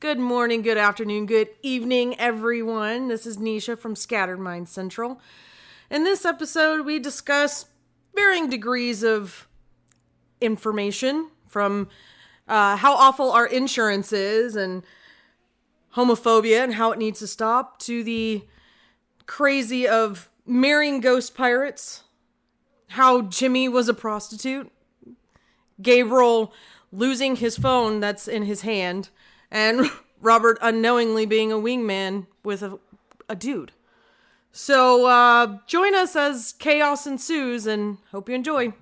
Good morning, good afternoon, good evening, everyone. This is Nisha from Scattered Mind Central. In this episode, we discuss varying degrees of information from how awful our insurance is and homophobia and how it needs to stop to the crazy of marrying ghost pirates, how Jimmy was a prostitute, Gabriel losing his phone that's in his hand, and Robert unknowingly being a wingman with a dude. So join us as chaos ensues, and hope you enjoy.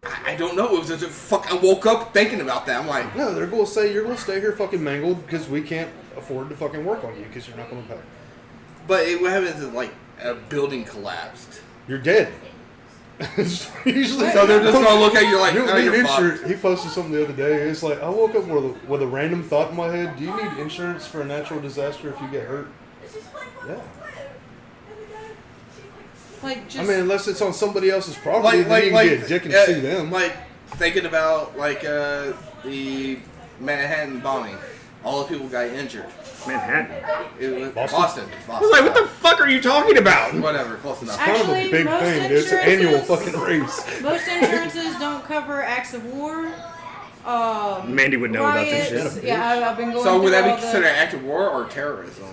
I don't know. It was just I woke up thinking about that. I'm like, no, they're going to say you're going to stay here fucking mangled because we can't afford to fucking work on you because you're not going to pay. But what happens is like a building collapsed. You're dead. Usually, so they're just going to look at you like, you're fucked. He posted something the other day. It's like, I woke up with a random thought in my head. Do you need insurance for a natural disaster if you get hurt? Yeah. I mean, unless it's on somebody else's property, then you can get a dick and sue them. Like, thinking about, the Manhattan bombing. All the people got injured. Manhattan? It was Boston. I was like, what the fuck are you talking about? Whatever, close enough. It's kind of a big thing. It's an annual fucking race. Most insurances don't cover acts of war. Mandy would know riots. about this shit. Yeah, I've been going. So would that be considered an act of war or terrorism?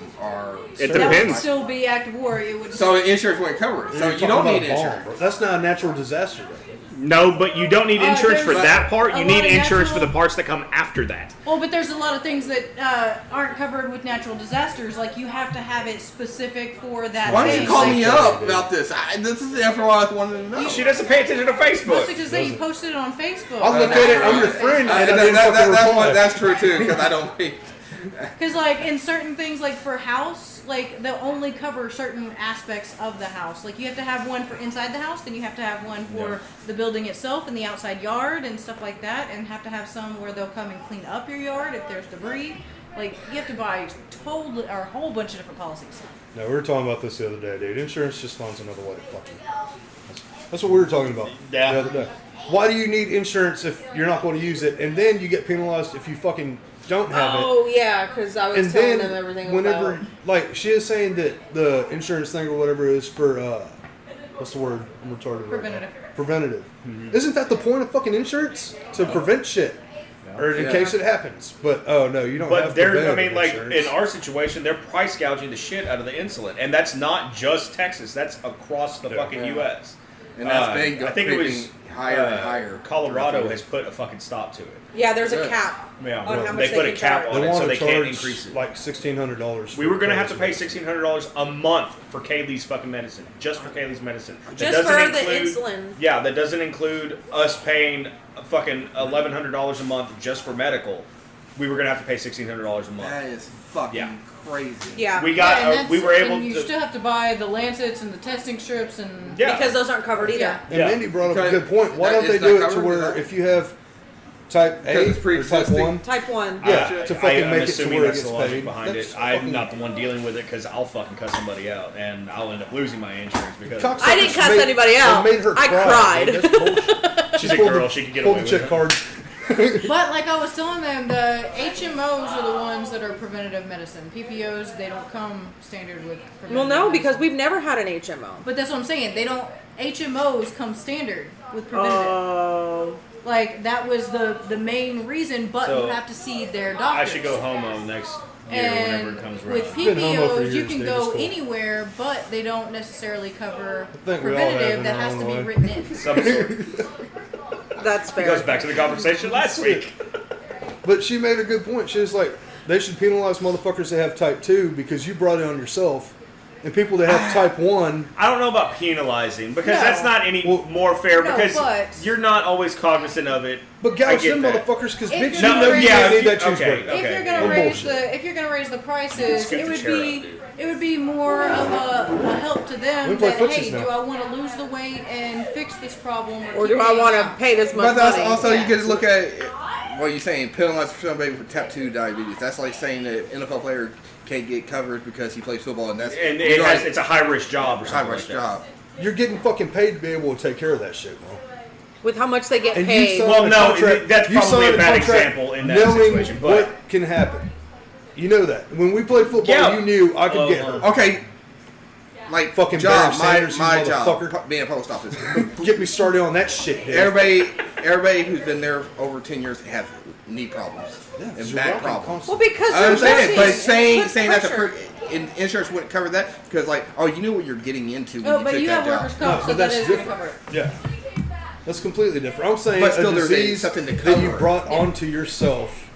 It That depends. would still be act of war. It would. So insurance wouldn't cover it. So you don't need insurance. That's not a natural disaster, though. No, but you don't need insurance for that part. You need insurance for natural... the parts that come after that. Well, but there's a lot of things that aren't covered with natural disasters. Like, you have to have it specific for that. Why don't you call me up about this? This is after all I wanted to know. She doesn't pay attention to Facebook. Mostly because you posted it on Facebook. I'll look at it. I'm your friend. That's true too, because I don't pay. Because, like, in certain things, like for house, like, they'll only cover certain aspects of the house. Like, you have to have one for inside the house, then you have to have one for the building itself and the outside yard and stuff like that, and have to have some where they'll come and clean up your yard if there's debris. Like, you have to buy a whole bunch of different policies. No, we were talking about this the other day, dude. Insurance just finds another way to fuck you. That's what we were talking about the other day. Why do you need insurance if you're not going to use it, and then you get penalized if you fucking don't have it? Oh, yeah, because I was telling them everything whenever, like, she is saying that the insurance thing or whatever is for, what's the word? I'm retarded. Preventative. Preventative. Mm-hmm. Isn't that the point of fucking insurance? To prevent shit. Or in case it happens. But, oh, no, you don't have preventative insurance. In our situation, they're price gouging the shit out of the insulin. And that's not just Texas. That's across the fucking U.S. And that's big. I think it was higher and higher. Colorado has put a fucking stop to it. Yeah, there's a cap. Yeah, on how much they put a cap on it so they can't increase it. Like $1,600. We were going to have to pay $1,600 a month for Kaylee's fucking medicine. Just for Kaylee's medicine. Just for the insulin. Yeah, that doesn't include us paying fucking $1,100 a month just for medical. We were going to have to pay $1,600 a month. That is fucking crazy. Yeah. We were able to... You still have to buy the lancets and the testing strips and... Yeah. Because those aren't covered either. Yeah. And Mandy brought up a good point. Why don't they do it to where if you have type A or type 1? Type 1. Yeah, to fucking make it to where it gets paid. paid. Behind it. I'm not the one dealing with it because I'll fucking cuss somebody out and I'll end up losing my insurance because... I didn't cuss anybody out. I cried. She's a girl. She can get away with it. Card. But like I was telling them, the HMOs are the ones that are preventative medicine. PPOs, they don't come standard with preventative Well, no, medicine. because we've never had an HMO. But that's what I'm saying. They don't... HMOs come standard with preventative. Like, that was the main reason, but you have to see their doctors. I should go homo next year whenever it comes around. With PPOs, you can go anywhere, but they don't necessarily cover preventative that has to be written in. Some sort. That's fair. It goes back to the conversation last week. But she made a good point. She was like, they should penalize motherfuckers that have type 2 because you brought it on yourself. And people that have type 1... I don't know about penalizing, because that's not any more fair, because you're not always cognizant of it. But gouge them motherfuckers, because bitch, you know you need that cheeseburger. If you're gonna raise the prices, it would be more of a help to them that, hey, do I want to lose the weight and fix this problem, or do I want to pay this much money? But that's also, you get to look at what you're saying, penalize somebody with type 2 diabetes. That's like saying that an NFL player can't get covered because he plays football, and it's a high risk job or something like that. Job. You're getting fucking paid to be able to take care of that shit, bro. With how much they get and paid. Well, no, that's probably a bad example in that situation. But what can happen? You know that. When we played football, Yeah. you knew I could get her. Okay. Like, Fucking job, Barry Sanders, you my job, motherfucker. being a post office. Get me started on that shit, dude. Everybody who's been there over 10 years have knee problems Yeah, and you're back rocking problems. constantly. Well, because I understand, but saying puts that pressure. insurance wouldn't cover that because, like, oh, you knew what you're getting into when Oh, you but took you that have job. workers' comp, No, so but that that's is going to different. cover it. Yeah. That's completely different. I'm saying But still, a there's disease something to that you cover. brought onto yourself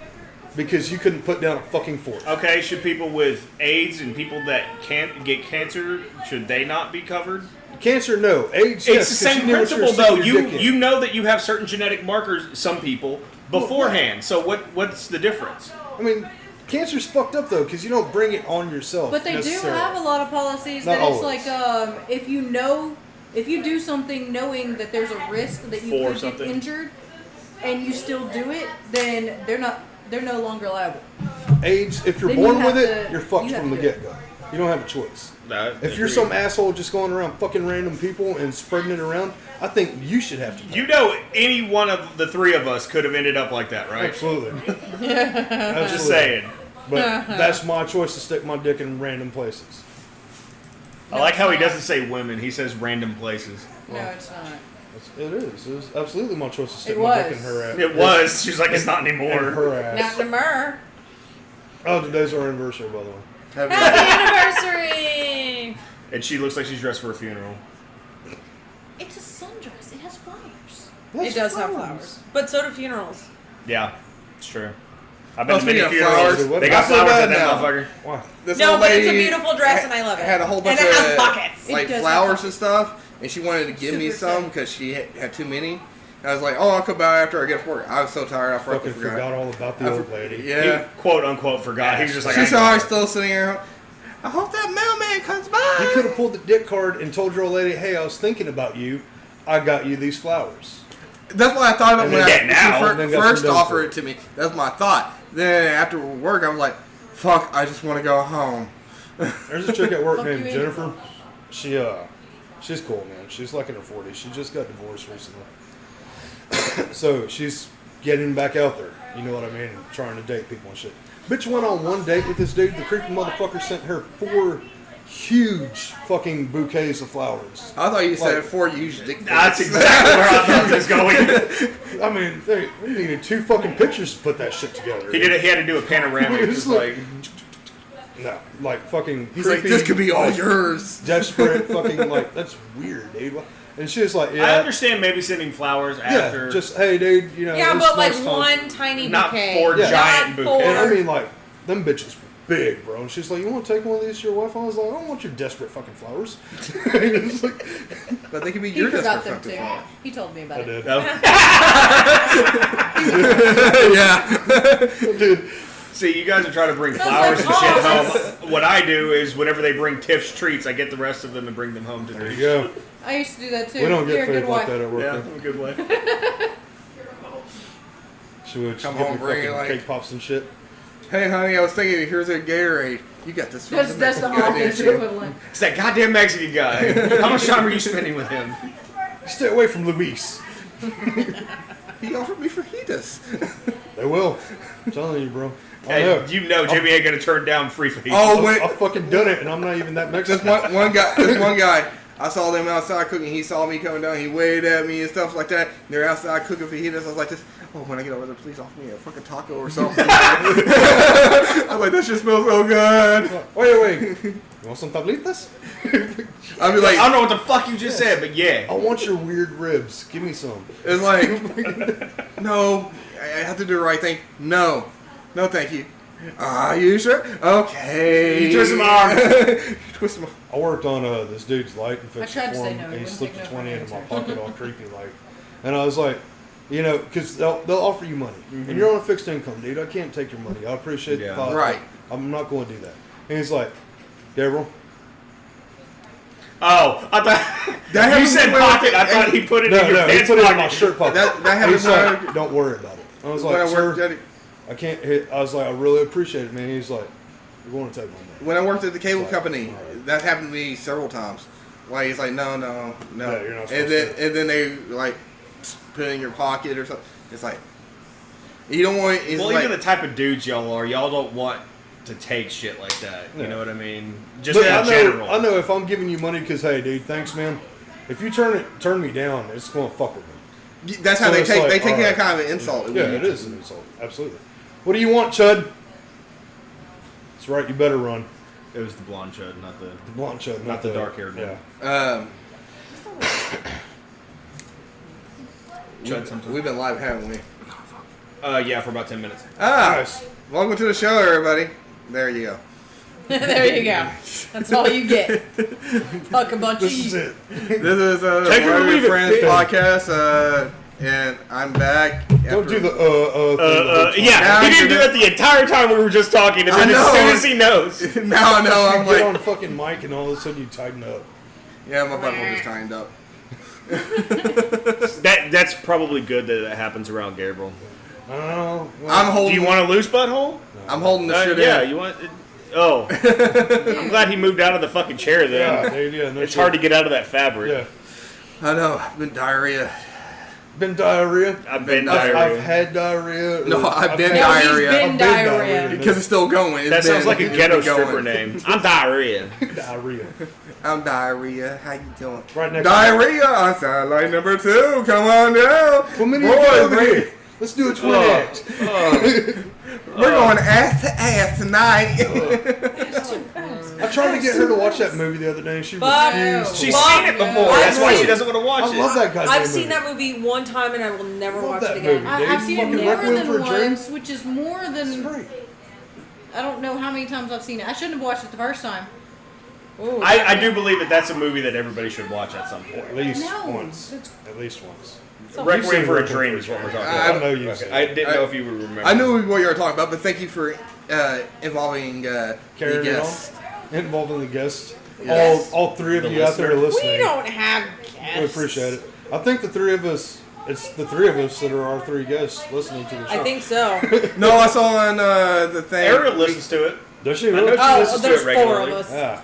because you couldn't put down a fucking fork. Okay, should people with AIDS and people that can't get cancer, should they not be covered? Cancer, no. AIDS, It's yes, the 'cause same you knew what you were principle, though. sticking your dick in. You know that you have certain genetic markers, some people, beforehand. So what's the difference? I mean, cancer's fucked up, though, because you don't bring it on yourself. But they do necessarily. have a lot of policies Not that it's always. like if you do something knowing that there's a risk that you For could something. get injured, and you still do it, then they're no longer liable. AIDS, if you're Then you born have with it, to- you're fucked you have from the to do it. get-go. You don't have a choice. That- If you're some asshole just going around fucking random people and spreading it around, I think you should have to. You know, any one of the three of us could have ended up like that, right? Absolutely. I'm just saying. But that's my choice to stick my dick in random places. I like how he doesn't say women; he says random places. No, it's not. It is. It was absolutely my choice to stick It my was. dick in her ass. It was. She's like, it's not In anymore. her ass. Not anymore. Oh, today's our anniversary, by the way. Happy anniversary! And she looks like she's dressed for a funeral. It's a sundress. It has flowers. It does have flowers, but so do funerals. Yeah, it's true. I've been Oh, to many speaking of funerals. flowers, They got I feel flowers bad in that now. motherfucker. Why? This No, old but it's a lady beautiful dress, and I love it. Had a whole bunch and it of has buckets. like It does flowers have and stuff, and she wanted to give me Super some sick. because she had too many. And I was like, "Oh, I'll come by after I get off work." I was so tired, I Fucking forgot all about the old lady. Yeah, He quote unquote forgot. He was just like, she's I ain't always gonna- still sitting here. I hope that mailman comes by. You could have pulled the dick card and told your old lady, "Hey, I was thinking about you. I got you these flowers." That's what I thought about And when then get now, she and then got first some done offered for it to me. That's my thought. Then after work, I was like, "Fuck, I just want to go home." There's a chick at work Fuck named you in Jennifer. your She's cool, man. She's like in her 40s. She just got divorced recently. So she's getting back out there. You know what I mean? Trying to date people and shit. Bitch went on one date with this dude. The creepy motherfucker sent her 4 huge fucking bouquets of flowers. I thought you said Like- 4 huge dick pics. That's exactly where I thought this was going. I mean, they needed 2 fucking pictures to put that shit together. He did it. He had to do a panoramic. It's Just like, No, like fucking. He's like, creepy, "This could be all like, yours." Desperate, fucking like that's weird, dude. And she was like, I yeah, understand maybe sending flowers yeah, after. just hey, dude, you know. Yeah, it's but like nice time. one tiny Not bouquet. 4 Yeah. giant Not bouquets. And I four. mean, like, them bitches were big, bro. And she's like, you want to take one of these to your wife? I was like, I don't want your desperate fucking flowers. It's like, But they could be He your forgot desperate them fucking too. He told me about I it. did. No? Yeah. Dude, See, you guys are trying to bring Sounds flowers like and shit balls. home. What I do is whenever they bring Tiff's treats, I get the rest of them and bring them home to there you Nish. go. I used to do that too. We don't You're get a good food like wife. that at work. Yeah, though. in a good way. She would Come give home, me bring it, fucking like- cake pops and shit. Hey, honey, I was thinking, here's a Gatorade. You got this. That's the Goddamn office shit. equivalent. It's that goddamn Mexican guy. How much time are you spending with him? Stay away from Luis. He offered me fajitas. They will. I'm telling you, bro. I Hey, know. you know Jimmy ain't gonna turn down free fajitas. Oh, wait. I've fucking done it, and I'm not even that This Mexican. one guy, I saw them outside cooking. He saw me coming down. He waved at me and stuff like that. They're outside cooking fajitas. I was like, oh, when I get over there, please offer me a fucking taco or something. I was like, that shit smells so good. Wait. You want some tablitas? I'd be like, I don't know what the fuck you just said, but yeah. I want your weird ribs. Give me some. it's like, no, I have to do the right thing. No, thank you. Are you sure? Okay. You twist him arm. Twist him arm. I worked on this dude's light I infection tried to for say him, no, he and he wouldn't slipped take a no 20 for an into my answer. pocket all creepy like. And I was like, you know, because they'll offer you money. Mm-hmm. And you're on a fixed income, dude. I can't take your money. I appreciate Yeah. the thought. Right. I'm not going to do that. And he's like, Gabriel, Oh, I thought you happened said when- pocket. I thought he put it no, in your he pants put it in my pocket. shirt pocket. That And happened he's when like, don't worry about it. I was when I like, worked sir, at I can't hit. I was like, I really appreciate it, man. He's like, you're going to take my money. when I worked at the cable Right. company. That happened to me several times. Why he's like, no. Yeah, you're not and supposed then to. and then they like put it in your pocket or something. It's like you don't want. It's Well, like, even the type of dudes y'all are, y'all don't want to take shit like that. You know what I mean? Just But in general. I know if I'm giving you money because, hey, dude, thanks, man. If you turn me down, it's going to fuck with me. That's how So they it's take like, they take all that right. kind of an insult. Yeah, it is an insult. Absolutely. What do you want, Chud? That's right. You better run. It was the blonde chud, not the The blonde Chud, not the dark-haired one. Yeah. Chud something. We've been live, haven't we? Yeah, for about 10 minutes. Nice. Welcome to the show, everybody. There you go. There you go. That's all you get. Fuck a bunch This of is it. This is Take it or one of leave your it, friends bitch. podcast, and I'm back. Don't do the thing. Yeah, Now he didn't do you're- it the entire time we were just talking, and I then as know. soon as he knows. Now I know. I'm You get like, on fucking mic and all of a sudden you tighten up. yeah, my butthole just tightened up. That's probably good that it happens around Gabriel. Oh, well, I'm Do holding. you want a loose butthole? I'm holding the shit Yeah, in. you want... Oh. I'm glad he moved out of the fucking chair yeah, then. dude, yeah, no It's shit. hard to get out of that fabric. Yeah. I know. I've been diarrhea. Been diarrhea. I've been I've- diarrhea. I've had diarrhea. No, I've been had- diarrhea. He's been I've been diarrhea. Because it's still going. That It's sounds been- like a it's ghetto been going. stripper name. I'm diarrhea. Diarrhea. I'm diarrhea. How you doing? Right next Diarrhea. I sound like number 2. Come on down. Well, many Boys, over here. Let's do a twin act. we're going ass to ass tonight. I tried to get her to watch that movie the other day and she Fuck refused. She's Fuck seen it before. no. That's why I've she seen- doesn't want to watch I it. love that goddamn I've movie. seen that movie one time and I will never Love watch that it again. movie. I've seen it Fucking more Requiem than for a Dream. once, which is more It's than great. I don't know how many times I've seen it. I shouldn't have watched it the first time. Ooh. I do believe that that's a movie that everybody should watch at some point. At least No. once. At least once. Requiem seen for a Requiem Dream for is a what we're Dream. talking I about. know you've Okay. seen it. I didn't know if you would remember. I knew what you were talking about, but thank you for involving the Carrying it guest. on. Involving the guests. Yes. All three of The you out there listening. We don't have guests. We appreciate it. I think the three of us, it's the three of us that are our three guests listening to the show. I think so. No, I saw on the thing. Ariel listens to it. Does she I know really? she Oh, listens to there's it 4 regularly. of us. Yeah.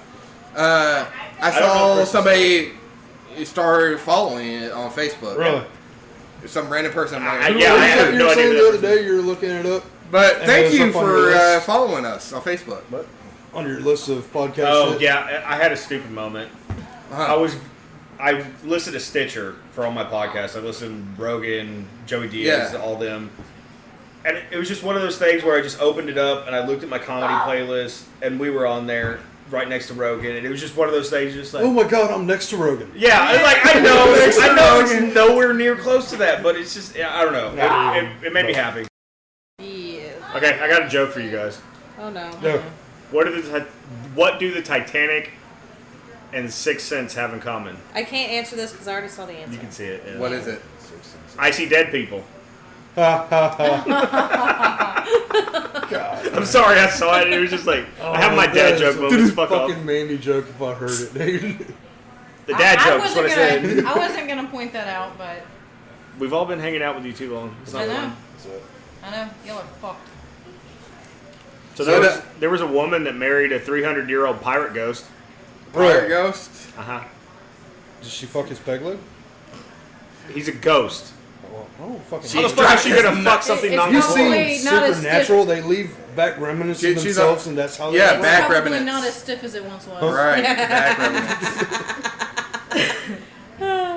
I don't know saw Chris. somebody started following it on Facebook. Really? Some random person. Yeah, I You have were no saying idea the that other day you were looking it up But And thank it's you up on your for list. following us on Facebook. on your list of podcasts. Oh shit. yeah, I had a stupid moment. Uh-huh. I listened to Stitcher for all my podcasts. I listened to Rogan, Joey Diaz, Yeah. all them. And it was just one of those things where I just opened it up and I looked at my comedy playlist and we were on there right next to Rogan, and it was just one of those things, just like, Oh my god, I'm next to Rogan. yeah, I know it's nowhere near close to that, but it's just, yeah, I don't know. It made me happy. Yes. Okay, I got a joke for you guys. Oh no. No. What do the Titanic and Sixth Sense have in common? I can't answer this because I already saw the You answer. can see it. Yeah. What is it? I see dead people. God. I'm sorry, I saw it. It was just like I have my dad joke moments. Fuck off. Fucking Mandy joke if I heard it, dude. The dad I joke is what I said. I wasn't gonna point that out, but We've all been hanging out with you too long. It's not I know. fun. I know y'all are fucked. So So there was a woman that married a 300-year-old pirate ghost. Pirate Ghost? Uh huh. Did she fuck his peg leg? He's a ghost. Oh, fucking. How the fuck is she gonna fuck something It's non You probably see not as Supernatural, they leave back remnants of She's themselves, and that's how they Yeah, It's back probably remnants. not as stiff as it once was. Right. Back remnants.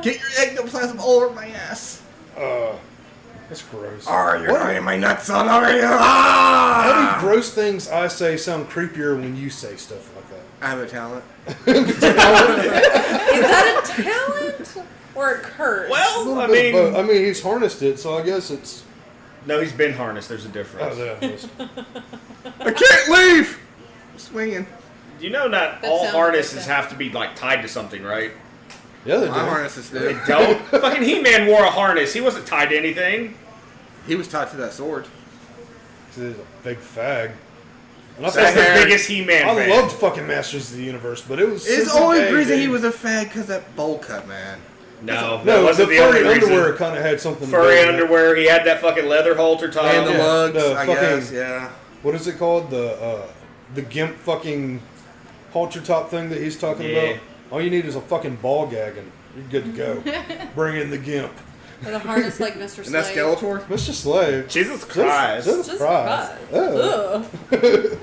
Get your ectoplasm over my ass. That's gross. Oh, you're What? getting my nuts all over you. How Ah! do gross things I say sound creepier when you say stuff like that? I have a talent. Is that a talent or a curse? A Well, little I bit of mean, both. I mean, he's harnessed it, so I guess it's. no, he's been harnessed. There's a difference. Oh, yeah. I can't leave. I'm swinging. You know, not That all sounds harnesses like that. have to be like tied to something, right? Yeah, they My do. harnesses They did. don't. Fucking He-Man wore a harness. He wasn't tied to anything. He was tied to that sword. He's a big fag. And I, That's thought- the hair. biggest He-Man I fan. loved fucking Masters of the Universe, but it was. It's the super only gay, reason he dude. was a fag because that bowl cut, man. No, that No, the wasn't the furry only reason. underwear kind of had something. to do Furry with it. underwear. He had that fucking leather halter top. And the yeah, lugs, the I fucking- guess, yeah. What is it called? The gimp fucking halter top thing that he's talking Yeah. about. All you need is a fucking ball gag and you're good to go. Bring in the gimp. With a harness like Mr. Slade. And that's Skeletor? Mr. Slave. Jesus Christ. Jesus Just Christ. Christ. Oh. Ugh.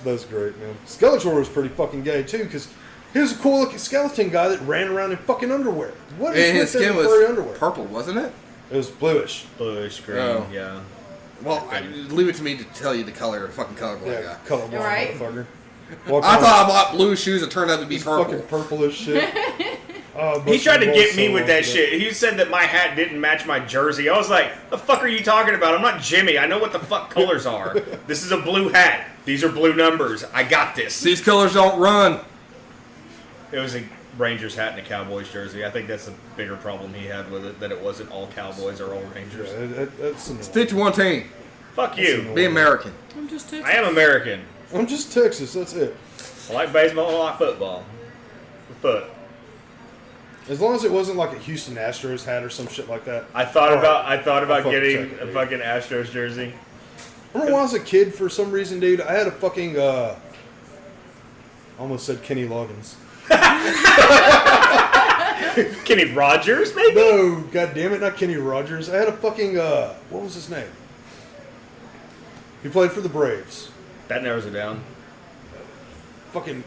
That's great, man. Skeletor was pretty fucking gay too, because he was a cool looking skeleton guy that ran around in fucking underwear. What is And his with skin him was furry underwear? purple, wasn't it? It was bluish. Bluish green, Oh. yeah. Well, leave it to me to tell you the color, fucking colorblind Yeah, guy. colorblind Right. motherfucker. I thought I bought blue shoes that turned out to be He's purple. fucking purple as shit. He tried to get me with that shit. He said that my hat didn't match my jersey. I was like, the fuck are you talking about? I'm not Jimmy. I know what the fuck colors are. This is a blue hat. These are blue numbers. I got this. These colors don't run. It was a Rangers hat and a Cowboys jersey. I think that's the bigger problem he had with it, that it wasn't all Cowboys or all Rangers. Yeah, that's annoying. Stick to one team. Fuck you. Be American. I'm just Texas. I am American. I'm just Texas, that's it. I like baseball, I like football. Foot. As long as it wasn't like a Houston Astros hat or some shit like that. I thought about fucking getting check it, a dude. fucking Astros jersey. Remember when I was a kid, for some reason, dude, I had a fucking, I almost said Kenny Loggins. Kenny Rogers, maybe? No, god damn it, not Kenny Rogers. I had a fucking, what was his name? He played for the Braves. That narrows it down. Fucking,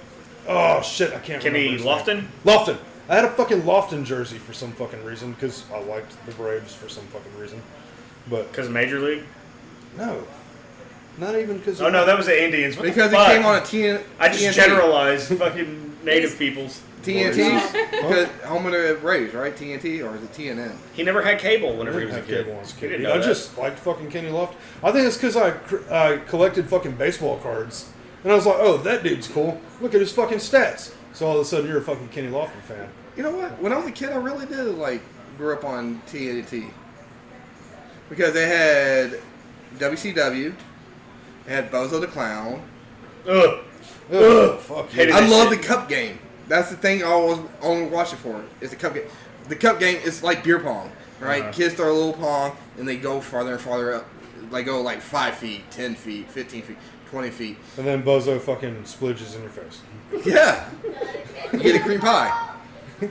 oh shit, I can't remember Kenny his name. Lofton? Lofton. I had a fucking Lofton jersey for some fucking reason, because I liked the Braves for some fucking reason. But, Because Major League? no. Not even because Oh no, that was the Indians. What Because the it fuck? came on a TNT. I just generalized fucking native peoples. TNT? Because home of the Braves, right? TNT or is it TNN? He never had cable I whenever he didn't was a have kid. cable when I was a He kid. didn't Dude, know I that. just liked fucking Kenny Lofton. I think it's because I collected fucking baseball cards. And I was like, oh, that dude's cool. Look at his fucking stats. So all of a sudden, you're a fucking Kenny Lofton fan. You know what? When I was a kid, I really did grew up on TNT because they had WCW, they had Bozo the Clown. Ugh. Ugh, fuck you. Hated I that love shit. the Cup game. That's the thing I always only watch it for. Is the Cup game. The Cup game is like beer pong, right? Uh-huh. Kids throw a little pong and they go farther and farther up. They go like 5 feet, 10 feet, 15 feet, 20 feet. And then Bozo fucking splooges in your face. Yeah. You get a cream pie. Ew.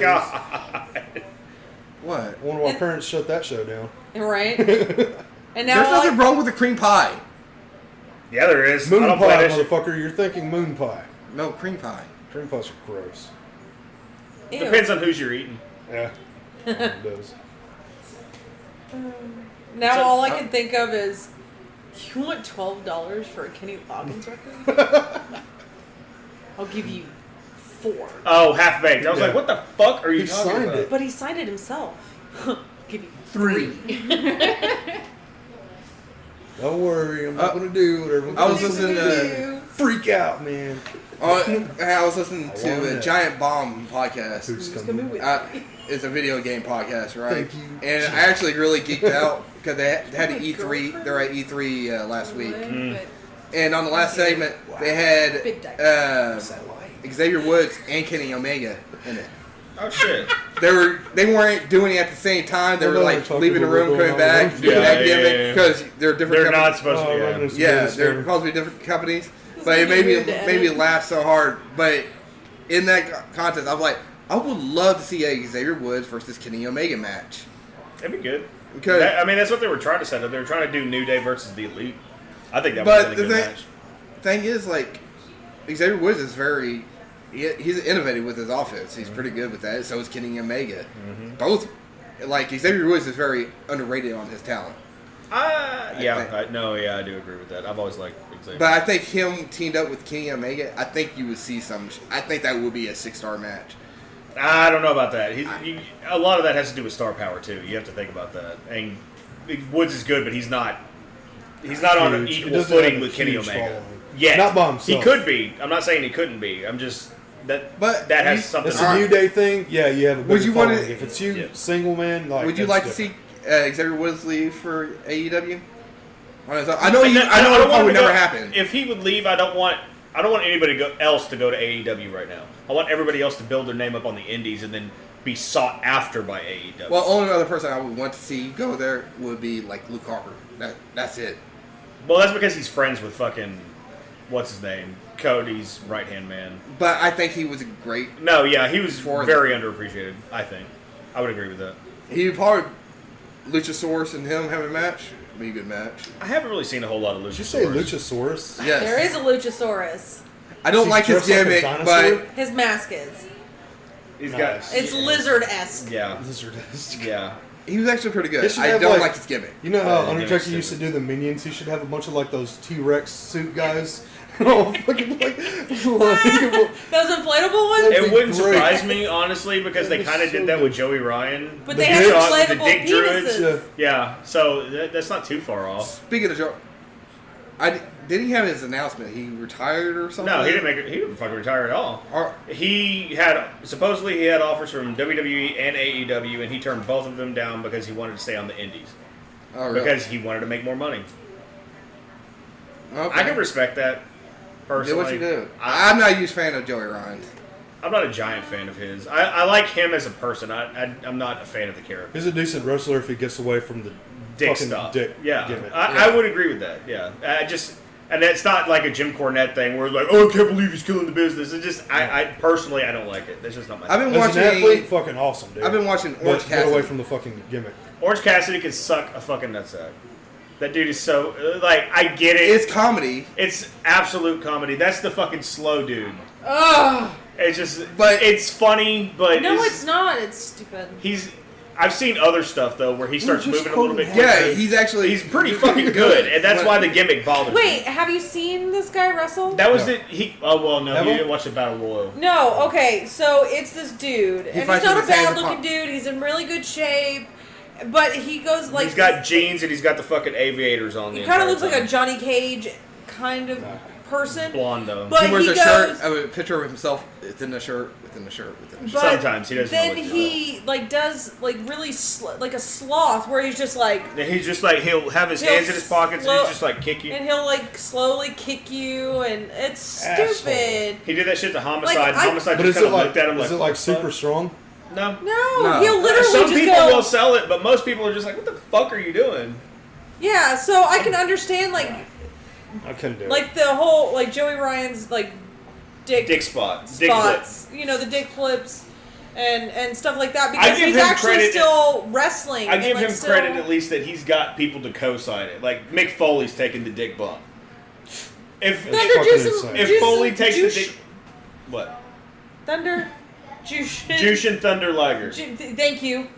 God. What? I wonder why parents shut that show down. Right? And now There's all nothing wrong with a cream pie. Yeah, there is. Moon I don't play pie, that shit. motherfucker. You're thinking moon pie. No, cream pie. Cream pies are gross. Ew. Depends on who's you're eating. Yeah. It does. Now So- all I can think of is, you want $12 for a Kenny Loggins record? I'll give you 4. Oh, half baked. I was Yeah. like, what the fuck are you He talking signed about? it. But he signed it himself. Give you 3. Don't worry, I'm not gonna do whatever. I was listening to freak out, man. I was listening I to want a it. Giant Bomb podcast. Who's Who's coming? coming with It's a video game podcast, right? Thank you. And I actually really geeked out because they had an E3. They're at E3 last week, and on the last segment they had Big dice. Xavier Woods and Kenny Omega in it. Oh, shit. They weren't doing it at the same time. They Well, were no, like they're talking leaving the about room, what's coming going on. back, doing Yeah, that yeah, gimmick yeah. because they're different. They're not companies. supposed to be. running this Yeah, business they're together. supposed to be different companies, but it made me laugh so hard. But in that contest, I was like, I would love to see a Xavier Woods versus Kenny Omega match. That'd be good. Because I mean, that's what they were trying to set up. They were trying to do New Day versus the Elite. I think that would have but been a the good thing, match. thing is, like, Xavier Woods is he's innovative with his offense. He's pretty good with that. So is Kenny Omega. Both, like, Xavier Woods is very underrated on his talent. I do agree with that. I've always liked Xavier. But I think him teamed up with Kenny Omega, I think you would see some. I think that would be a 6-star match. I don't know about that. A lot of that has to do with star power too. You have to think about that. And Woods is good, but he's not on an Huge. It equal doesn't footing have a with Kenny huge Omega. following. Yeah, Not by himself. He could be. I'm not saying he couldn't be. I'm just that. But that has you- something. It's to a do New Day thing. Yeah, you have a bigger Would you want following. it- If it's you, Yeah. single man, like Would you that's like to different. see Xavier Woods leave for AEW? I know And it I don't probably want him would to never go- happen. If he would leave, I don't want anybody else to go to AEW right now. I want everybody else to build their name up on the indies and then be sought after by AEW. Well, only other person I would want to see go there would be like Luke Harper. That's it. Well, that's because he's friends with fucking what's his name, Cody's right hand man. But I think he was a great. No, yeah, he was For very underappreciated. I think I would agree with that. He probably Luchasaurus and him have a match. be a good match. I haven't really seen a whole lot of Luchasaurus. Did you say Luchasaurus? Yes. There is a Luchasaurus. I don't Is he like his dressed like a gimmick, dinosaur? but His mask is. He's Nice. It's lizard-esque. Yeah. Lizard-esque. Yeah. he was actually pretty He good. should I have, don't like- like his gimmick. You know how Yeah, Undertaker yeah, used to do the minions? He should have a bunch of like those T-Rex suit guys. Oh, fucking like Those inflatable ones? It wouldn't great. surprise me, honestly, because they That'd be kind of so did that good. with Joey Ryan. But The they have dick- inflatable the dick penises. druids. Yeah, so that's not too far off. Speaking of Joe, did he have his announcement? He retired or something? No, he didn't make it. He didn't fucking retire at all. Or, He had supposedly he had offers from WWE and AEW, and he turned both of them down because he wanted to stay on the Indies oh, really? because he wanted to make more money. Okay. I can respect that. Do Personally, what you do. I, I'm not a huge fan of Joey Ryan. I'm not a giant fan of his. I like him as a person. I'm not a fan of the character. He's a decent wrestler if he gets away from the Dick fucking stuff. dick Yeah, gimmick. I would agree with that. Yeah, and it's not like a Jim Cornette thing where it's like, oh, I can't believe he's killing the business. It's just, I personally, I don't like it. That's just not my I've thing. been As an watching. athlete, fucking awesome, dude. I've been watching But Orange get Cassidy. away from the fucking gimmick. Orange Cassidy can suck a fucking nutsack. That dude is so, like, I get it. It's comedy. It's absolute comedy. That's the fucking slow dude. Ugh. It's just, But- it's funny, but No, it's not. It's stupid. I've seen other stuff though where he starts just moving a little bit. Yeah, quicker. he's pretty fucking good, and that's why the gimmick bothers me. Wait, have you seen this guy wrestle? That was No. Oh well, no, Have you I? didn't watch the Battle Royal. No, okay, so it's this dude, and he's fights not with a his hands bad looking apart. dude. He's in really good shape, but he goes like He's got jeans and he's got the fucking aviators on. he The kind of entire looks like a time. Johnny Cage kind of person. blonde though. But He wears he a goes, shirt, a picture of himself within the shirt, within the shirt, within the shirt. but Sometimes he doesn't know Then what to do. he like does like really like a sloth where he's just like, And he's just like he'll have his He'll hands in his pockets and slow- he's just like kick you. and he'll like slowly kick you, and it's Asshole. stupid. He did that shit to Homicide. Like, and I- Homicide But just is kind it of like looked at him is like, it like "What the super fuck?" strong? No. No. He'll literally Some just people go. will sell it, but most people are just like, "What the fuck are you doing?" Yeah, so I can understand like I couldn't do it. like the whole like Joey Ryan's like Dick spots, dick flip. spots, you know, the dick flips and stuff like that, I because give he's him actually credit- still wrestling. I and, give like, him still- credit at least that he's got people to co-sign it. Like Mick Foley's taking the dick bump. If That's Thunder fucking Juice, insane. if Juice- Foley takes Juice- the dick, what? Thunder, Juice, Jushin Thunder Liger. Thank you.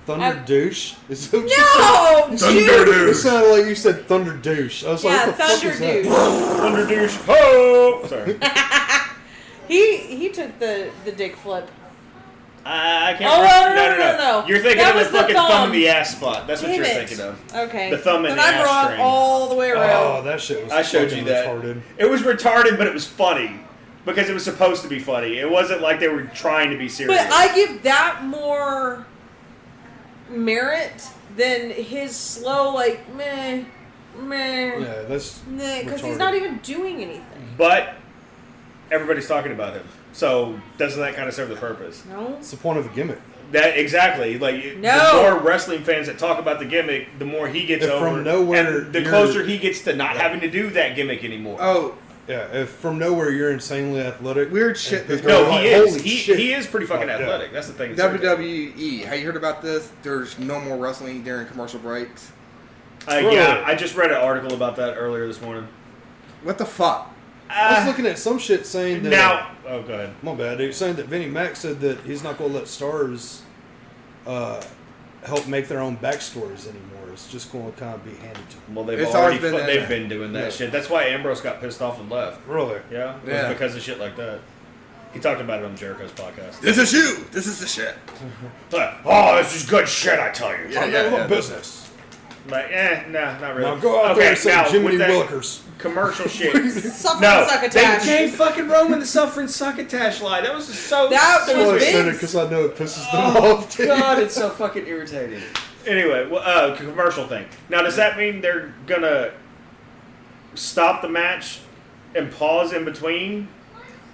Thunder douche? Is that what you No, Thunder Juice. said? It sounded like you said thunder douche. I was Yeah, like, what the fuck Thunder is that? Dude. Thunder douche. Ho! Sorry. He took the dick flip. I can't Oh, remember. no. You're thinking That of the was the fucking thumb thumb. in the ass spot. That's what Damn you're it. thinking of. Okay. The thumb in then the I'm ass wrong string. all the way Oh, around. that shit was I showed fucking you that. retarded. It was retarded, but it was funny. Because it was supposed to be funny. It wasn't like they were trying to be serious. But I give that more merit than his slow, like, meh, Yeah, that's because he's retarded. not even doing anything. But everybody's talking about him. So doesn't that kind of serve the purpose? No? What's the point of a gimmick? That exactly. Like No. the more wrestling fans that talk about the gimmick, the more he gets If over. from nowhere and the you're- closer he gets to not having to do that gimmick anymore. Oh, Yeah, if from nowhere you're insanely athletic. weird shit. and That's people No, are he like, is. Holy shit. He is pretty fucking Yeah. athletic. That's the thing. WWE. Have you heard about this? There's no more wrestling during commercial breaks. Really? Yeah, I just read an article about that earlier this morning. What the fuck? I was looking at some shit saying that. Now, oh, go ahead. My bad, dude. Saying that Vinnie Mac said that he's not going to let stars help make their own backstories anymore. It's just going to kind of be handed to them. Well, they've It's already always been they've been doing that Yeah. shit. That's why Ambrose got pissed off and left. Really? Yeah, it was Yeah. because of shit like that. He talked about it on Jericho's podcast. This is you. This is the shit. Like, oh, this is good shit, I tell you. Yeah, I'm yeah, not yeah. about business. Like, nah, not really. Now go out there and say now, Jiminy with that Willikers. commercial shit. Suffering No, succotash. they gave fucking Roman the suffering succotash line. That was just so That I was only Vince. said it because I know it pisses them Oh off. dude. God, it's so fucking irritating. Anyway, commercial thing. Now, does that mean they're gonna stop the match and pause in between?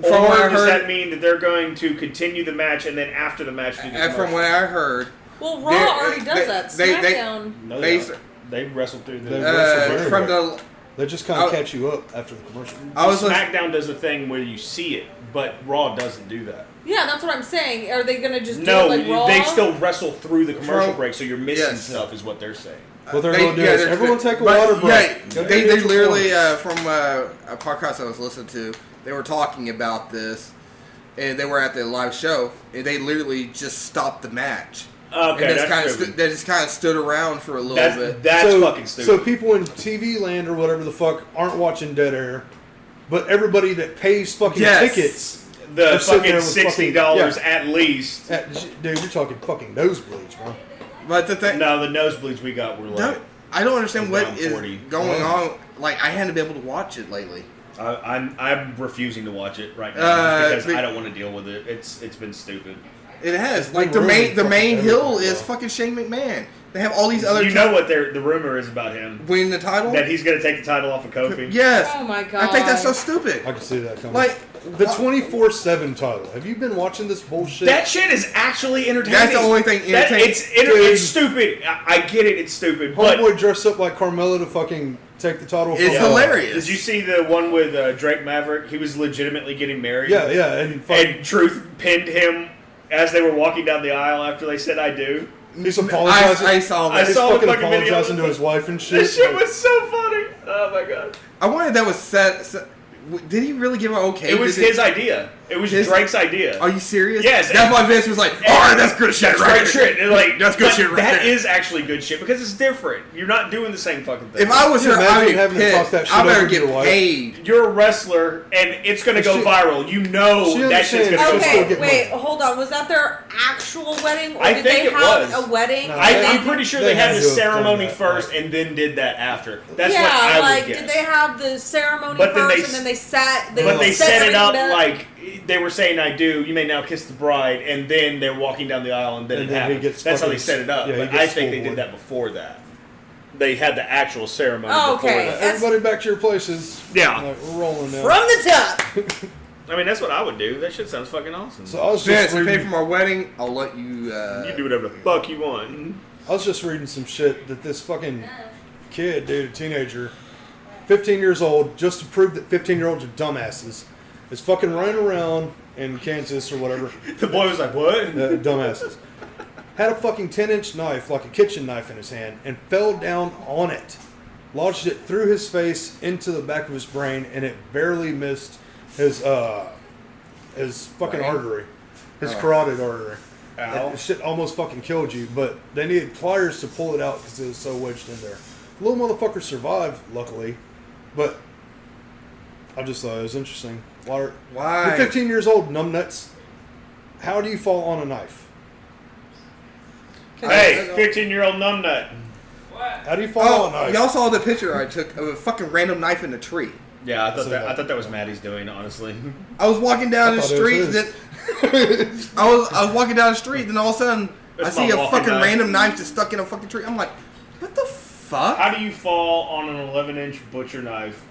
From or what I does heard- that mean that they're going to continue the match and then after the match do the And commercial? from what I heard, Well, Raw They- already does they- that. they- SmackDown. No, they- they wrestled through the. They wrestle very from well. the They just kind of I- catch you up after the commercial. I was listening. SmackDown does a thing where you see it, but Raw doesn't do that. Yeah, that's what I'm saying. Are they gonna just No, do it like Raw? they still wrestle through the commercial From- break, so you're missing yes. stuff, is what they're saying. What they're going to do is everyone take a water break. Yeah, they literally, from a podcast I was listening to, they were talking about this, and they were at the live show, and they literally just stopped the match. Okay, and that's stupid. they just kind of stood around for a little bit. That's fucking stupid. So people in TV land or whatever the fuck aren't watching Dead Air, but everybody that pays fucking tickets, the fucking $60 at least. Dude, you're talking fucking nosebleeds, bro. But the thing, no, the nosebleeds we got were like. I don't understand what is going on. Like, I hadn't been able to watch it lately. I'm refusing to watch it right now because I don't want to deal with it. It's been stupid. It has. Like, the main hill is fucking Shane McMahon. They have all these other... You know what the rumor is about him? Winning the title? That he's going to take the title off of Kofi? Yes. Oh my god. I think that's so stupid. I can see that coming. Like, the 24/7 title. Have you been watching this bullshit? That shit is actually entertaining. That's the only thing entertaining. It's stupid. I get it. It's stupid. Homeboy dressed up like Carmella to fucking take the title. It's hilarious. Did you see the one with Drake Maverick? He was legitimately getting married. Yeah. And Truth pinned him as they were walking down the aisle after they said "I do." He's apologizing. I saw that. He's fucking apologizing to his wife and shit. This shit was so funny. Oh my god. I wondered that was set. Did he really give an okay? It was his idea. It was Drake's idea. Are you serious? Yes. That's why Vince was like, "Alright, that's good shit, that's right?" Great shit. And like, that's good shit, right? That is actually good shit because it's different. You're not doing the same fucking thing. If I was her, I'd be pissed. I better get paid. You're a wrestler, and it's going to go viral. You know that shit's going to go viral. Okay, wait, hold on. Was that their actual wedding, or I did think they it have was. a wedding? No, I'm pretty sure they had the ceremony that, first and then did that after. That's yeah, what I like, would guess. did they have the ceremony But then first, and then they set? But they set it up everything like they were saying, "I do. You may now kiss the bride," and then they're walking down the aisle, and then it happened. That's how they set it up. Yeah, but I think they did that before that. They had the actual ceremony before that. Everybody back to your places. Yeah. Like, we're rolling now. From the top. I mean, that's what I would do. That shit sounds fucking awesome. So I was Vince, just you pay reading, for my wedding, I'll let you... you do whatever the fuck you want. I was just reading some shit that this fucking kid, dude, a teenager, 15 years old, just to prove that 15-year-olds are dumbasses, is fucking running around in Kansas or whatever. The boy was like, what? Dumbasses. Had a fucking 10-inch knife, like a kitchen knife in his hand, and fell down on it. Lodged it through his face into the back of his brain, and it barely missed his fucking artery. His carotid artery. That shit almost fucking killed you, but they needed pliers to pull it out because it was so wedged in there. The little motherfucker survived, luckily, but I just thought it was interesting. Why? You're 15 years old, numbnuts. How do you fall on a knife? Hey, 15-year-old numbnut. How do you fall on a knife? Y'all saw the picture I took of a fucking random knife in a tree. Yeah, I thought that was Maddie's doing, honestly. I was walking down the street. I was walking down the street, and all of a sudden I see a fucking random knife just stuck in a fucking tree. I'm like, what the fuck? How do you fall on an 11-inch butcher knife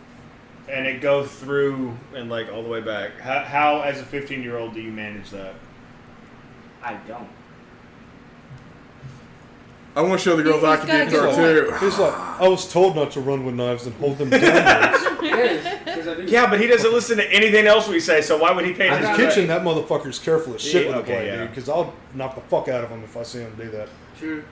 and it go through and like all the way back? How as a 15-year-old, do you manage that? I don't. I want to show the girls I can get her too. He's like, I was told not to run with knives and hold them down. Yeah, but he doesn't listen to anything else we say, so why would he pay In attention? his kitchen, that motherfucker's careful as shit with the blade, yeah. dude, because I'll knock the fuck out of him if I see him do that. True.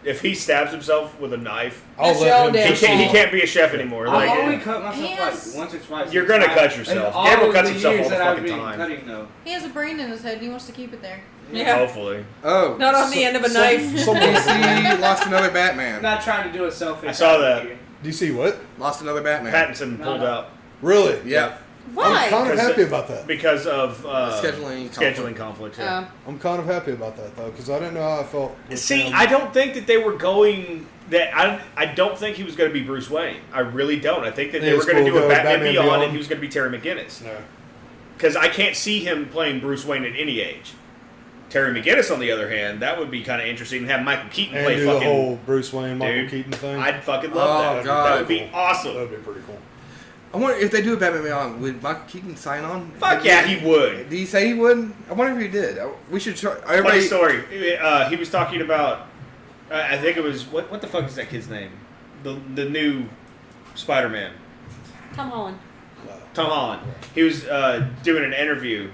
If he stabs himself with a knife, I'll let him. He can't be a chef anymore. I've Like, only cut myself like once or twice. You're gonna cut yourself. Gabriel cuts himself all the fucking time. Cutting, though. He has a brain in his head and he wants to keep it there. Yeah. Hopefully. Oh. Not on the end of a knife. DC lost another I'm Batman. not trying to do a selfie. I saw that. DC what? Lost another Batman. Pattinson pulled out. Really? Yeah. Why? I'm kind of happy about that. Because of scheduling conflicts. Yeah. I'm kind of happy about that, though, because I didn't know how I felt. See, I don't think that they were going... I don't think he was going to be Bruce Wayne. I really don't. I think that they were going to do a Batman Beyond and he was going to be Terry McGinnis. No. Because I can't see him playing Bruce Wayne at any age. Terry McGinnis, on the other hand, that would be kind of interesting to have Michael Keaton And play do fucking... the whole Bruce Wayne, Michael Keaton thing. I'd fucking love that. God. That would be awesome. That would be pretty cool. I wonder if they do a Batman Beyond, would Michael Keaton sign on? Fuck yeah, he would. Did he say he would? I wonder if he did. We should try. Funny story. He was talking about... I think it was... What the fuck is that kid's name? The new Spider-Man. Tom Holland. Tom Holland. He was doing an interview,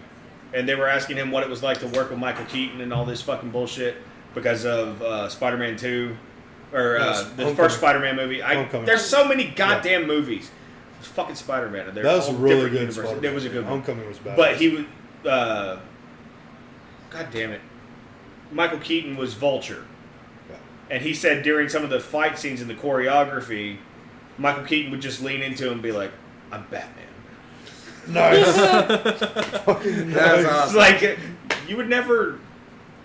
and they were asking him what it was like to work with Michael Keaton and all this fucking bullshit because of Spider-Man 2. or Yes, the Homecoming. first Spider-Man movie. Homecoming. There's so many goddamn movies. It's fucking Spider-Man. They're That was all a really different good universes. Spider-Man. It was a good one. Homecoming was bad. But he was, God damn it, Michael Keaton was Vulture, Yeah. and he said during some of the fight scenes in the choreography, Michael Keaton would just lean into him and be like, "I'm Batman." Nice. Fucking That's nice. It's like you would never,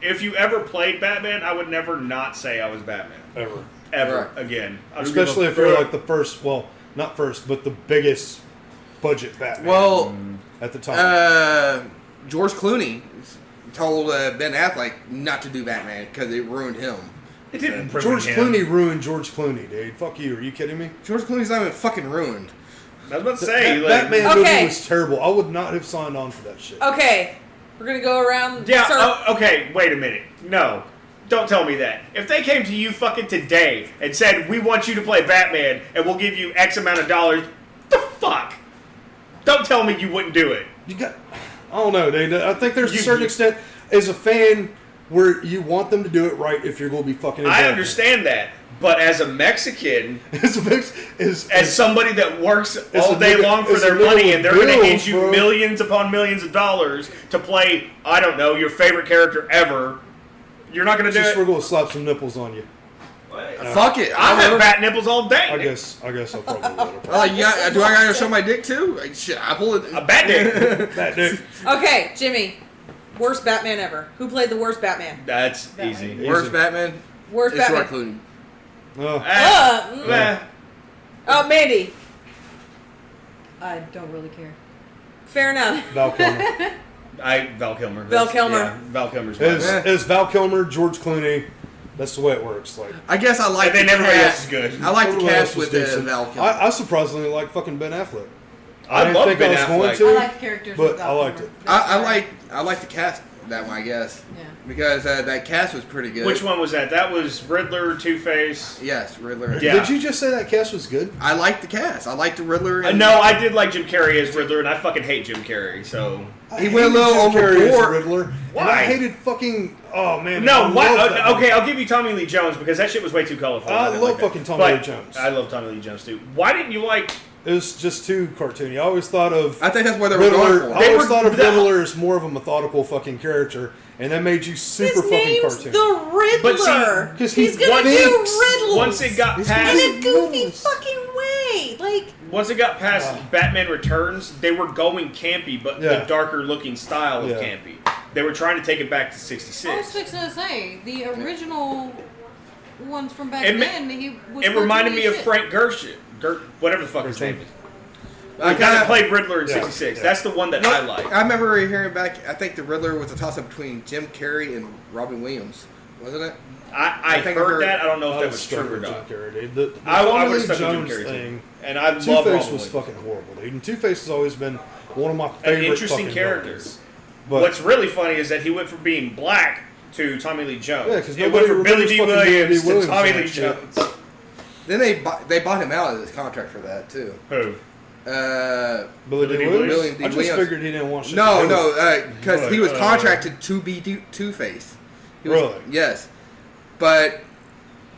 if you ever played Batman, I would never not say I was Batman Ever. Right. again. I'd Especially give if a you're fuck. like the first, well, not first, but the biggest budget Batman Well, at the time. George Clooney told Ben Affleck not to do Batman because it ruined him. It didn't ruin George him. Clooney ruined George Clooney, dude. Fuck you. Are you kidding me? George Clooney's not even fucking ruined. I was about to say, That like, Batman Okay. movie was terrible. I would not have signed on for that shit. Okay, we're gonna go around. yeah. Sir, Okay, wait a minute. No, don't tell me that. If they came to you fucking today and said, "We want you to play Batman, and we'll give you X amount of dollars," the fuck? Don't tell me you wouldn't do it. You got, I don't know, dude. I think there's a You- certain extent, as a fan, where you want them to do it right if you're going to be fucking. I understand that, but as a Mexican, as somebody that works all a day nigga- long for it's a their nigga money, with and they're going to hand bills, you bro. millions upon millions of dollars to play, I don't know, your favorite character ever, you're not going to do Just it? we're going to slap some nipples on you. Fuck it. I have will. bat nipples all day. I guess I'll probably will. Do I gotta show my dick too? Like, shit, I pull it. A bat dick. That dude. okay, Jimmy, worst Batman ever. Who played the worst Batman? That's easy. Worst Batman. Worst It's George Batman. Clooney. Oh, Eh. Oh, Mandy. I don't really care. Fair enough. Val Kilmer. Val Kilmer. Val Kilmer. Yeah, Val Kilmer's mine. As Val Kilmer, George Clooney. That's the way it works. Like, I guess I like And then the everybody else is cast. good. I like the everyone else cast was with decent. Val Kilmer. I surprisingly like fucking Ben Affleck. I didn't love think Ben I was going Affleck. to, I like the characters, but without I liked Homer. it. I like the cast that one, I guess. Yeah. Because that cast was pretty good. Which one was that? That was Riddler, Two-Face. Yes, Riddler. Yeah. Did you just say that cast was good? I like the cast. I like the Riddler. No, I did like Jim Carrey as Riddler, and I fucking hate Jim Carrey, so... He went a little Jim Carrey as overboard. Riddler. And Why? I hated fucking. Oh man. No, I what? love that Okay, I'll give you Tommy Lee Jones, because that shit was way too colorful. I didn't love like that. fucking Tommy But Lee Jones. I love Tommy Lee Jones, too. Why didn't you like... It was just too cartoony. I always thought of I think that's what they were Riddler. going I for. They always were- thought of that- Riddler as more of a methodical fucking character, and that made you super His fucking name's cartoony. the Riddler. But see, 'cause he's he gonna do thinks- riddles Once it got in past... a goofy Yes. fucking way. Like, Once it got past Batman Returns, they were going campy, but Yeah. the darker looking style of Yeah. campy. They were trying to take it back to I was 66. fixing to say the original ones from back It ma- then. He was It reminded cartoony me of as shit. Frank Gershon. Whatever the fuck his name is. I The guy that kinda- played Riddler in Yeah, 66. yeah. That's the one that I like. I remember hearing back. I think the Riddler was a toss-up between Jim Carrey and Robin Williams, wasn't it? I think I heard heard- that. I don't know if I that was was stuck true or with Jim not. Carrey, dude. The I Tommy would Lee have stuck with Jim Jones Carrey too. thing. And I love Two-Face Robin was Williams. fucking horrible, dude. And Two-Face has always been one of my An favorite interesting fucking characters. villains. But What's really funny is that he went from being black to Tommy Lee Jones. Yeah, 'cause it went nobody from Billy remembers D. fucking Billy D. Williams to Williams Tommy and Lee that shit. Jones. Then they bought him out of his contract for that too. Who? Billy Billy D. D. Williams? Billy D. I just Williams. figured he didn't want shit to No, do with it. because he was But, contracted to be Two-Face. He was- Really? Yes, but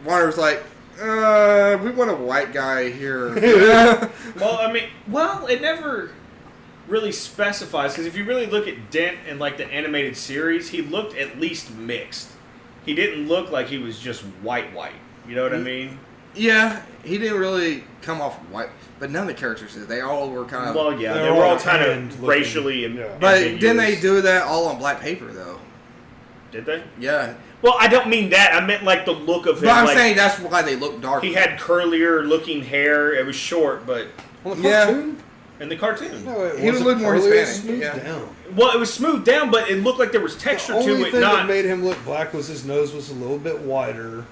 Warner was like, we want a white guy here. Well, I mean, it never really specifies, because if you really look at Dent in like the animated series, he looked at least mixed. He didn't look like he was just white. You know what I mean? Yeah, he didn't really come off white, but none of the characters did. They all were kind of. Well, yeah, They're they were all all kind tanned of looking, racially yeah. but ambiguous. didn't they do that all on black paper though? Did they? Yeah, Well, I don't mean that. I meant like the look of him. but I'm like, saying that's why they look dark. he had curlier looking hair. It was short, but On the Yeah. cartoon? in the cartoon. No, it He was wasn't looking more curly, it was Hispanic, smoothed yeah. down. Well, it was smoothed down, but it looked like there was texture The to only it. thing Not. that made him look black was his nose was a little bit wider.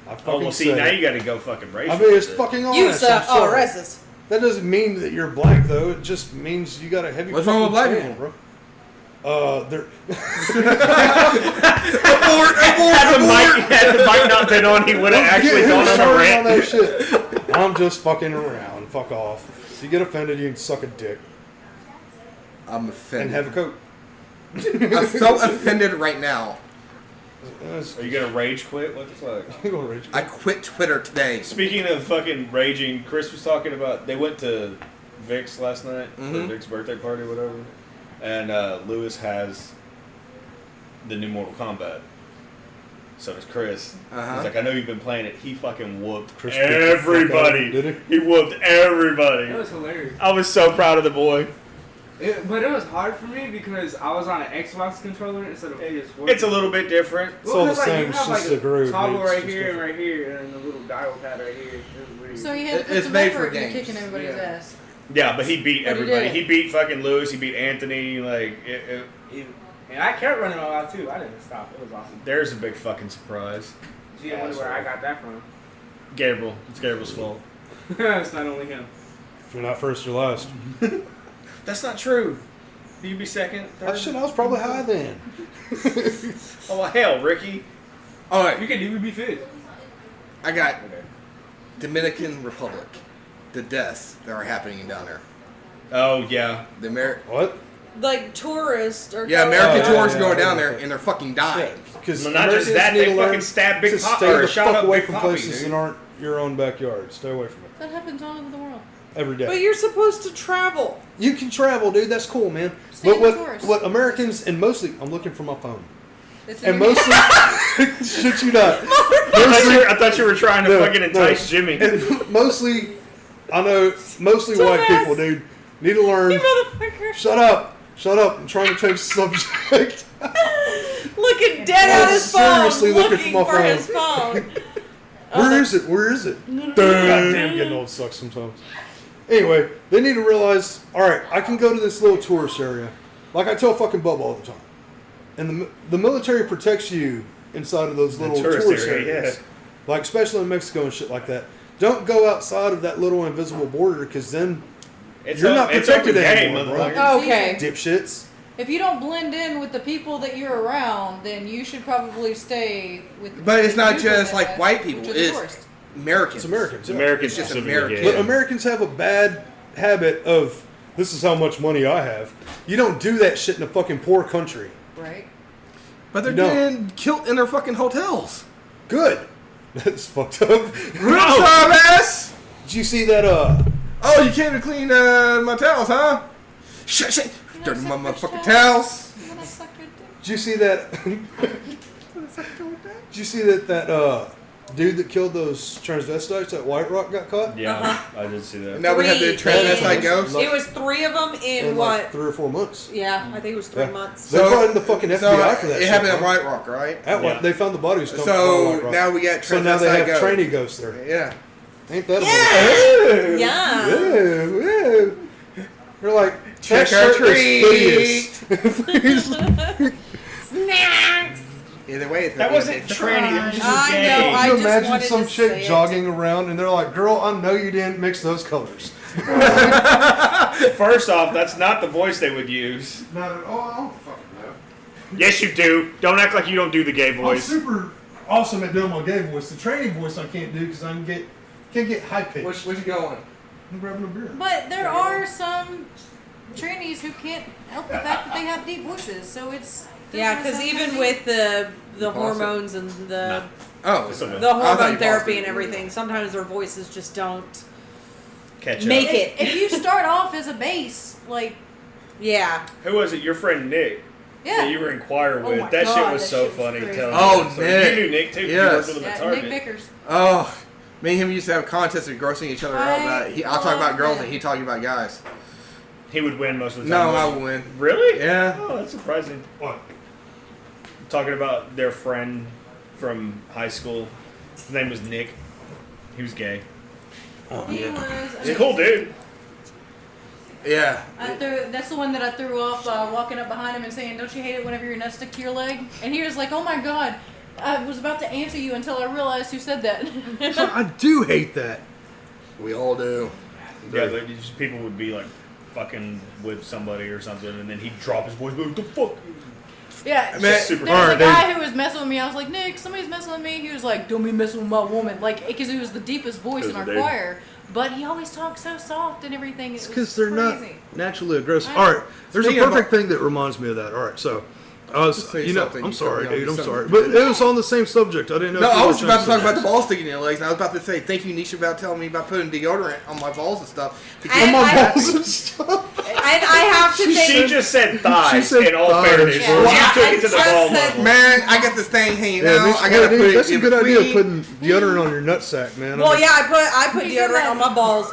I fucking Oh well, see said now it. you got to go fucking racist. I mean, it's with it. fucking honest. you I'm suck. Oh, sorry. racist. That doesn't mean that you're black, though. It just means you got a heavy. What's wrong with black tan, people? bro? They're Had the mic not been on, he would have actually Get him gone on a started rant. that shit. I'm just fucking around. Fuck off. If you get offended, you can suck a dick I'm and offended. have a coat. I'm so offended right now. Are you gonna rage quit? What the fuck? You gonna rage I quit? quit Twitter today. Speaking of fucking raging, Chris was talking about they went to Vic's last night for Vic's birthday party or whatever, and Lewis has the new Mortal Kombat. So does Chris. He's like, I know you've been playing it. He fucking whooped Chris everybody. Did he whooped everybody. It was hilarious. I was so proud of the boy. But it was hard for me because I was on an Xbox controller instead of PS4. It's a little bit different. It's all the because, same, You it's have, just like, a groove, toggle it's right just here and different. right here, and then the little dial pad right here. So he had to put It's some made for effort into games. kicking everybody's Yeah. ass. Yeah, but he beat But he everybody. did. He beat fucking Lewis. He beat Anthony. Like, And I kept running all out too. I didn't stop. It was awesome. there's a big fucking surprise. Gee, I wonder where I got that from. Gabriel. It's Gabriel's fault. It's not only him. If you're not first, you're last. That's not true. You be second, third? Oh shit, I was probably high then. Oh, well, hell, Ricky. All right, You can even be fifth. I got Dominican Republic. The deaths that are happening down there. Oh, yeah. The What? Like tourists or American Oh, tourists yeah, going yeah, down yeah. there and they're fucking dying. Because Well, not just that, they fucking stabbed Big Pop Stay or the shot fuck up away Big from Poppy, places dude. that aren't your own backyard. Stay away from it That happens all over the world. every day. But you're supposed to travel. You can travel, dude. That's cool, man. Stay But indoors. what Americans and mostly, I'm looking for my phone. It's in And your- mostly, shit you not. I thought you were trying to No, fucking entice no. Jimmy. And mostly, I know, mostly white Dumbass. people, dude, need to learn. You motherfucker. Shut up. Shut up. I'm trying to change the subject. Looking dead at his phone. Seriously looking for my phone. his phone. Where is it? Where is it? Goddamn, getting old sucks sometimes. Anyway, they need to realize, all right, I can go to this little tourist area. Like I tell fucking Bubba all the time. And the military protects you inside of those little tourist tourist area, areas. yeah. Like, especially in Mexico and shit like that. Don't go outside of that little invisible border because then you're not protected anymore, bro. Oh. Okay. Dipshits. If you don't blend in with the people that you're around, then you should probably stay with the But it's people not you blend just in like with, white people. which are the It's tourists. Americans. It's Americans. yeah. Americans It's just specifically, Americans. But yeah. Americans have a bad habit of, this is how much money I have. You don't do that shit in a fucking poor country. Right. But they're You don't. getting killed in their fucking hotels. Good. That's fucked up. Real time ass. Did you see that, Oh, you came to clean my towels, huh? Shit. Dirty my motherfucking towels. You wanna suck your dick? did you see that, did you see that dude that killed those transvestites at White Rock got caught? Yeah, I did see that. And now we have the Three transvestite things. ghost. It was 3 of them in In what? like 3 or 4 months. Yeah, I think it was 3 Yeah. months. They brought in the fucking FBI for that It shit, happened at huh? White Rock, right? At Yeah. White, they found the bodies. dumped by So White Rock. now we got So now they transvestite have ghost. trainee ghosts there. Yeah. Ain't that a Yeah. Woo, woo. They're like, Trick that or shirt is hideous. Snacks. Either way, it's That wasn't tranny. That was just I gay. know, I Can you just imagine wanted some to chick say it. jogging around and they're like, girl, I know you didn't mix those colors. First off, that's not the voice they would use. Not at all. I don't fucking know. Yes, you do. Don't act like you don't do the gay I'm voice. super awesome at doing my gay voice. The training voice I can't do because I can't get high pitched. Where's you going? I'm grabbing a beer. But there are some trainees who can't help the fact that they have deep voices, so it's Yeah, because even with the hormones and the Oh, It's okay. the I thought hormone you therapy paused and it. everything, sometimes their voices just don't Catch up. make it. if you start off as a bass, like Yeah. Who was it? Your friend Nick. yeah, That you were in choir Oh with. my That shit God, was that so shit was funny. crazy. telling Oh, me that story. Nick. You knew Nick too. Yes. You worked with him at yeah, Target. Nick Vickers. Oh, me and him used to have contests of grossing each other out. I'll talk about girls him. and he talking about guys. He would win most of the No, time. I would win. Really? Yeah. Oh, that's surprising. What? Talking about their friend from high school. His name was Nick. He was gay. He was. He's a cool dude. Yeah. That's the one that I threw off walking up behind him and saying, "Don't you hate it whenever your nuts stick to your leg?" And he was like, "Oh my God, I was about to answer you until I realized who said that." I do hate that. We all do. Yeah, like, just people would be like fucking with somebody or something, and then he'd drop his voice. What the fuck? Yeah, Man, there super was hard, a guy who was messing with me. I was like, "Nick, somebody's messing with me." He was like, "Don't be messing with my woman," like because he was the deepest voice in our Dude. choir. But he always talks so soft and everything. It's It because was they're not crazy. naturally aggressive. I know. All right, there's Speaking a of- perfect thing that reminds me of that. All right, so Say you know, something, I'm you sorry, tell me dude. I'm something. sorry, but it was on the same subject. I didn't know. No, if you I were was about to talk changing about the balls sticking in your legs, and I was about to say thank you, Nisha, about telling me about putting deodorant on my balls and stuff. on my balls and stuff. And I have to She think. just said thighs. She said in all thighs. fairness, Yeah. you Yeah, took I it to the just ball said- level. Man, I got this thing hanging Yeah, out. I gotta put it that's a in good idea. between. Putting deodorant on your nutsack, man. Well, yeah, I put He said deodorant that- on my balls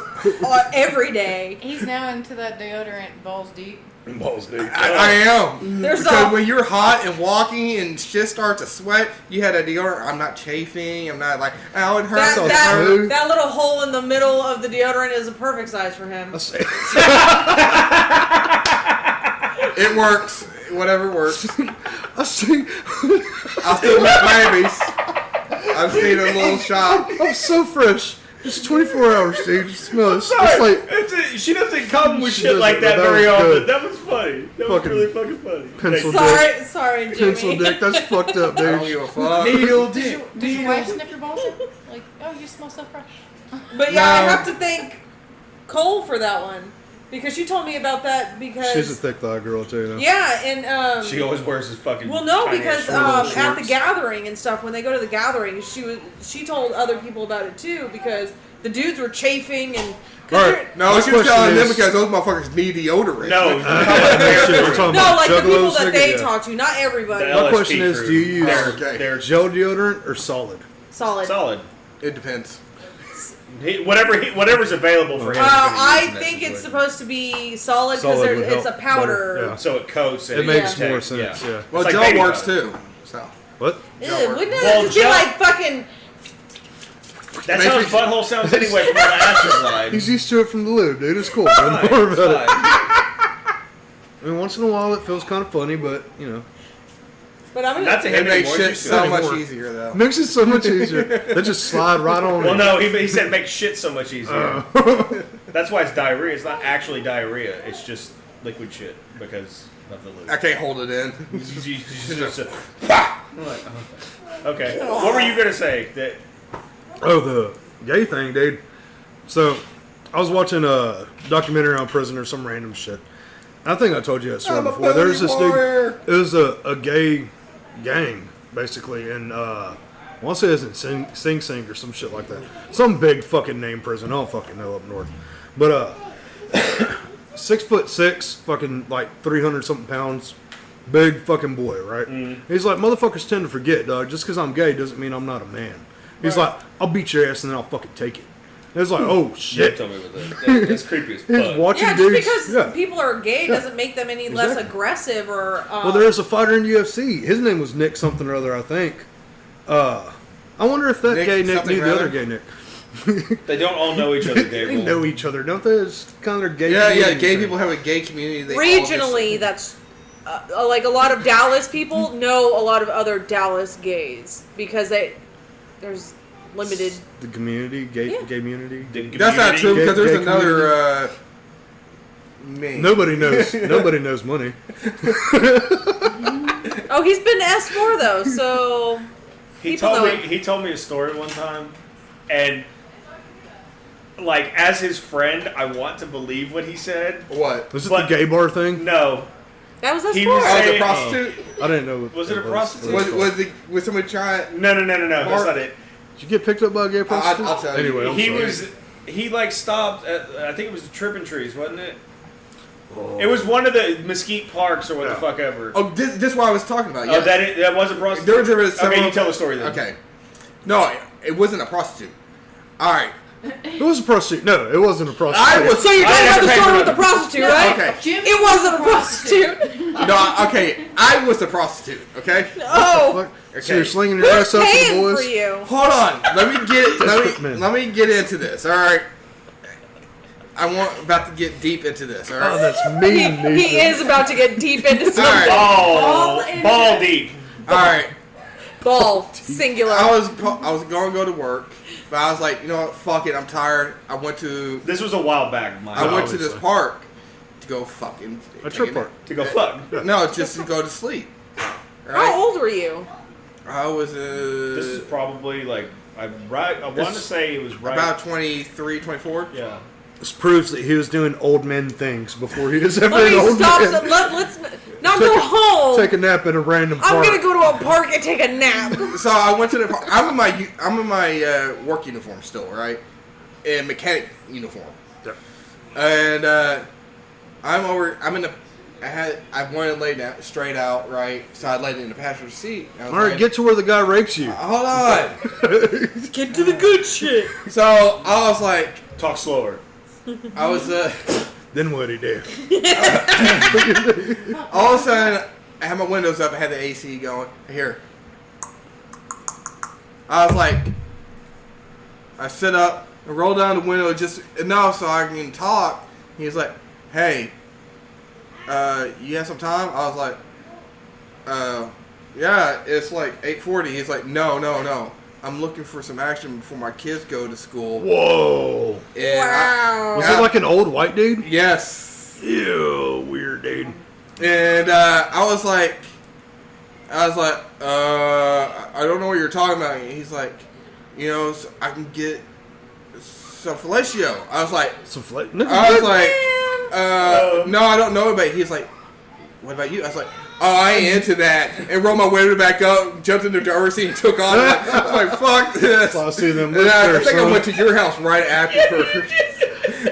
every day. He's now into that deodorant balls deep. balls, dude. I am. There's Because a- when you're hot and walking and shit starts to sweat, you had a deodorant. I'm not chafing. I'm not like, oh, it hurts. So it hurts. smooth. That little hole in the middle of the deodorant is a perfect size for him. It works. Whatever works. I see. I'll still make Miami's. I've seen a little shop. I'm so fresh. It's 24 hours, dude. Just smell it. It's like She doesn't come with She shit like doesn't, that but that very was often. good. That was funny. That was Fucking really fucking funny. pencil Thanks. dick. Sorry, Jimmy. Pencil dick. That's fucked up, I don't dude. give a fuck. Needle Did dick. your wife sniff your balls? Like, oh, you smell so fresh. But yeah, I No. have to thank Cole for that one because she told me about that because She's a thick thigh girl too. Though. yeah, and She always wears his fucking. well, no, tiny because ass shorts. at the gathering and stuff, when they go to the gathering, she told other people about it too because the dudes were chafing and. 'cause All you're- right. No, My she was question telling them is- because those motherfuckers need deodorant. No, We're talking No, about like the people juggalos, that nigga, they yeah. talk to, not everybody. The My LSP question is, crew. do you use Okay. They're gel deodorant or solid? Solid. solid. It depends. Whatever's available for him. he's gonna use I in that think it's situation. supposed to be solid because Solid would it's a help powder. better, yeah. So it coats. And It makes Yeah. more sense. Yeah. Well, It's like gel baby works powder. too. So What? Ew, Gel works. wouldn't it Well, just be gel- like fucking? That's how his butthole sounds anyway from on the acid side. He's used to it from the lube, dude. It's cool. Don't Fine, worry it's about it. fine. I mean, once in a while it feels kind of funny, but you know, But I'm gonna. Not to it him makes anymore. shit He's so good. much anymore. easier though. makes it so much easier. They just slide right on. Well, it. no, he said make shit so much easier. That's why it's diarrhea. It's not actually diarrhea. It's just liquid shit because of the lube. I can't hold it in. I'm like, okay. What were you gonna say? That Oh, the gay thing, dude. So, I was watching a documentary on prisoners, some random shit. I think I told you that story I'm a before. There's this booty warrior. dude. It was a gay gang, basically, and I want to say it was in Sing Sing or some shit like that. Some big fucking name prison. I don't fucking know up north. But 6'6", fucking like 300 something pounds, big fucking boy, right? He's like, motherfuckers tend to forget, dog. Just because I'm gay doesn't mean I'm not a man. He's like, I'll beat your ass and then I'll fucking take it. And it's like, oh yeah, shit. tell me about that. That's creepy as He's fuck. watching Yeah, just dudes. because yeah. people are gay doesn't make them any less Exactly. aggressive or. Well, there's a fighter in UFC. His name was Nick something or other, I think. I wonder if that Nick gay Nick something knew or the other other? gay Nick. They don't all know each other, They Gabriel. know each other, don't they? It's kind of their gay. Yeah, community gay thing. people have a gay community. They all regionally, that's like a lot of Dallas people know a lot of other Dallas gays because there's limited. The community, gay Yeah. community. That's not true because Gay there's another. Me. Nobody knows. Nobody knows money. Oh, he's been S4 though, so He people told know me it. he told me a story one time, and like as his friend, I want to believe what he said. What? Was it But- the gay bar thing? No, That was He S4. was Oh, the saying- prostitute? I didn't know. What Was it a was. prostitute? Was somebody trying? no. That's Mark- not it. Did you get picked up by a gay prostitute? I'll tell you. Anyway, I'm sorry. He like stopped at, I think it was the Trippin' Trees, wasn't it? It was one of the Mesquite Parks or what the fuck ever. Oh, this is what I was talking about. Oh, that was a prostitute. There were driven several. Okay, you tell the story then. Okay. No, it wasn't a prostitute. All right. It was a prostitute. No, it wasn't a prostitute. I was. So you're I talking about never the paid story for with the it. prostitute, right? Okay. Jimmy It wasn't a was prostitute. No, okay. I was the prostitute. Okay. Oh, So you're Okay. slinging your ass who's up to the paying boys? for you? Hold on. Let me get. Desperate men. let me get into this. All right. About to get deep into this. All Oh, right. that's He, mean, he Nisha. is about to get deep into All some right. Ball deep. All right. ball singular. I was going to go to work, but I was like, you know what? Fuck it. I'm tired. I went to This was a while back, Mike. I went to this obviously. park to go fucking A take trip a park. to go fuck. nap. No, just to go to sleep. How Right? old were you? I was This is probably like I want to say it was right about 23, 24. Yeah. This proves that he was doing old men things before he was ever Let an me old stop. man. Let's not go home. Take a nap at a random I'm park. gonna go to a park and take a nap. So I went to the park. I'm in my work uniform still, right? And mechanic uniform. Yep. And I wanted to lay down straight out, right? So I laid in the passenger seat. All right, get to where the guy rapes you. Hold on. Get to the good shit. So I was like, Talk slower. I was Then what he did? all of a sudden I had my windows up. I had the AC going here. I was like, I sit up and roll down the window just enough so I can talk. He's like, hey. You have some time? I was like, yeah, it's like 8:40. He's like, no. I'm looking for some action before my kids go to school. Whoa. And Wow. Was it like an old white dude? yes. Ew, weird dude. And I was like, I don't know what you're talking about. And he's like, so I can get some fellatio. I was like, no, I don't know about it. He's like, what about you? I was like, oh, I ain't into that. And rolled my window back up, jumped in the driver's seat, and took off. I'm like, fuck this. So I see them. And I think I went to your house right after her.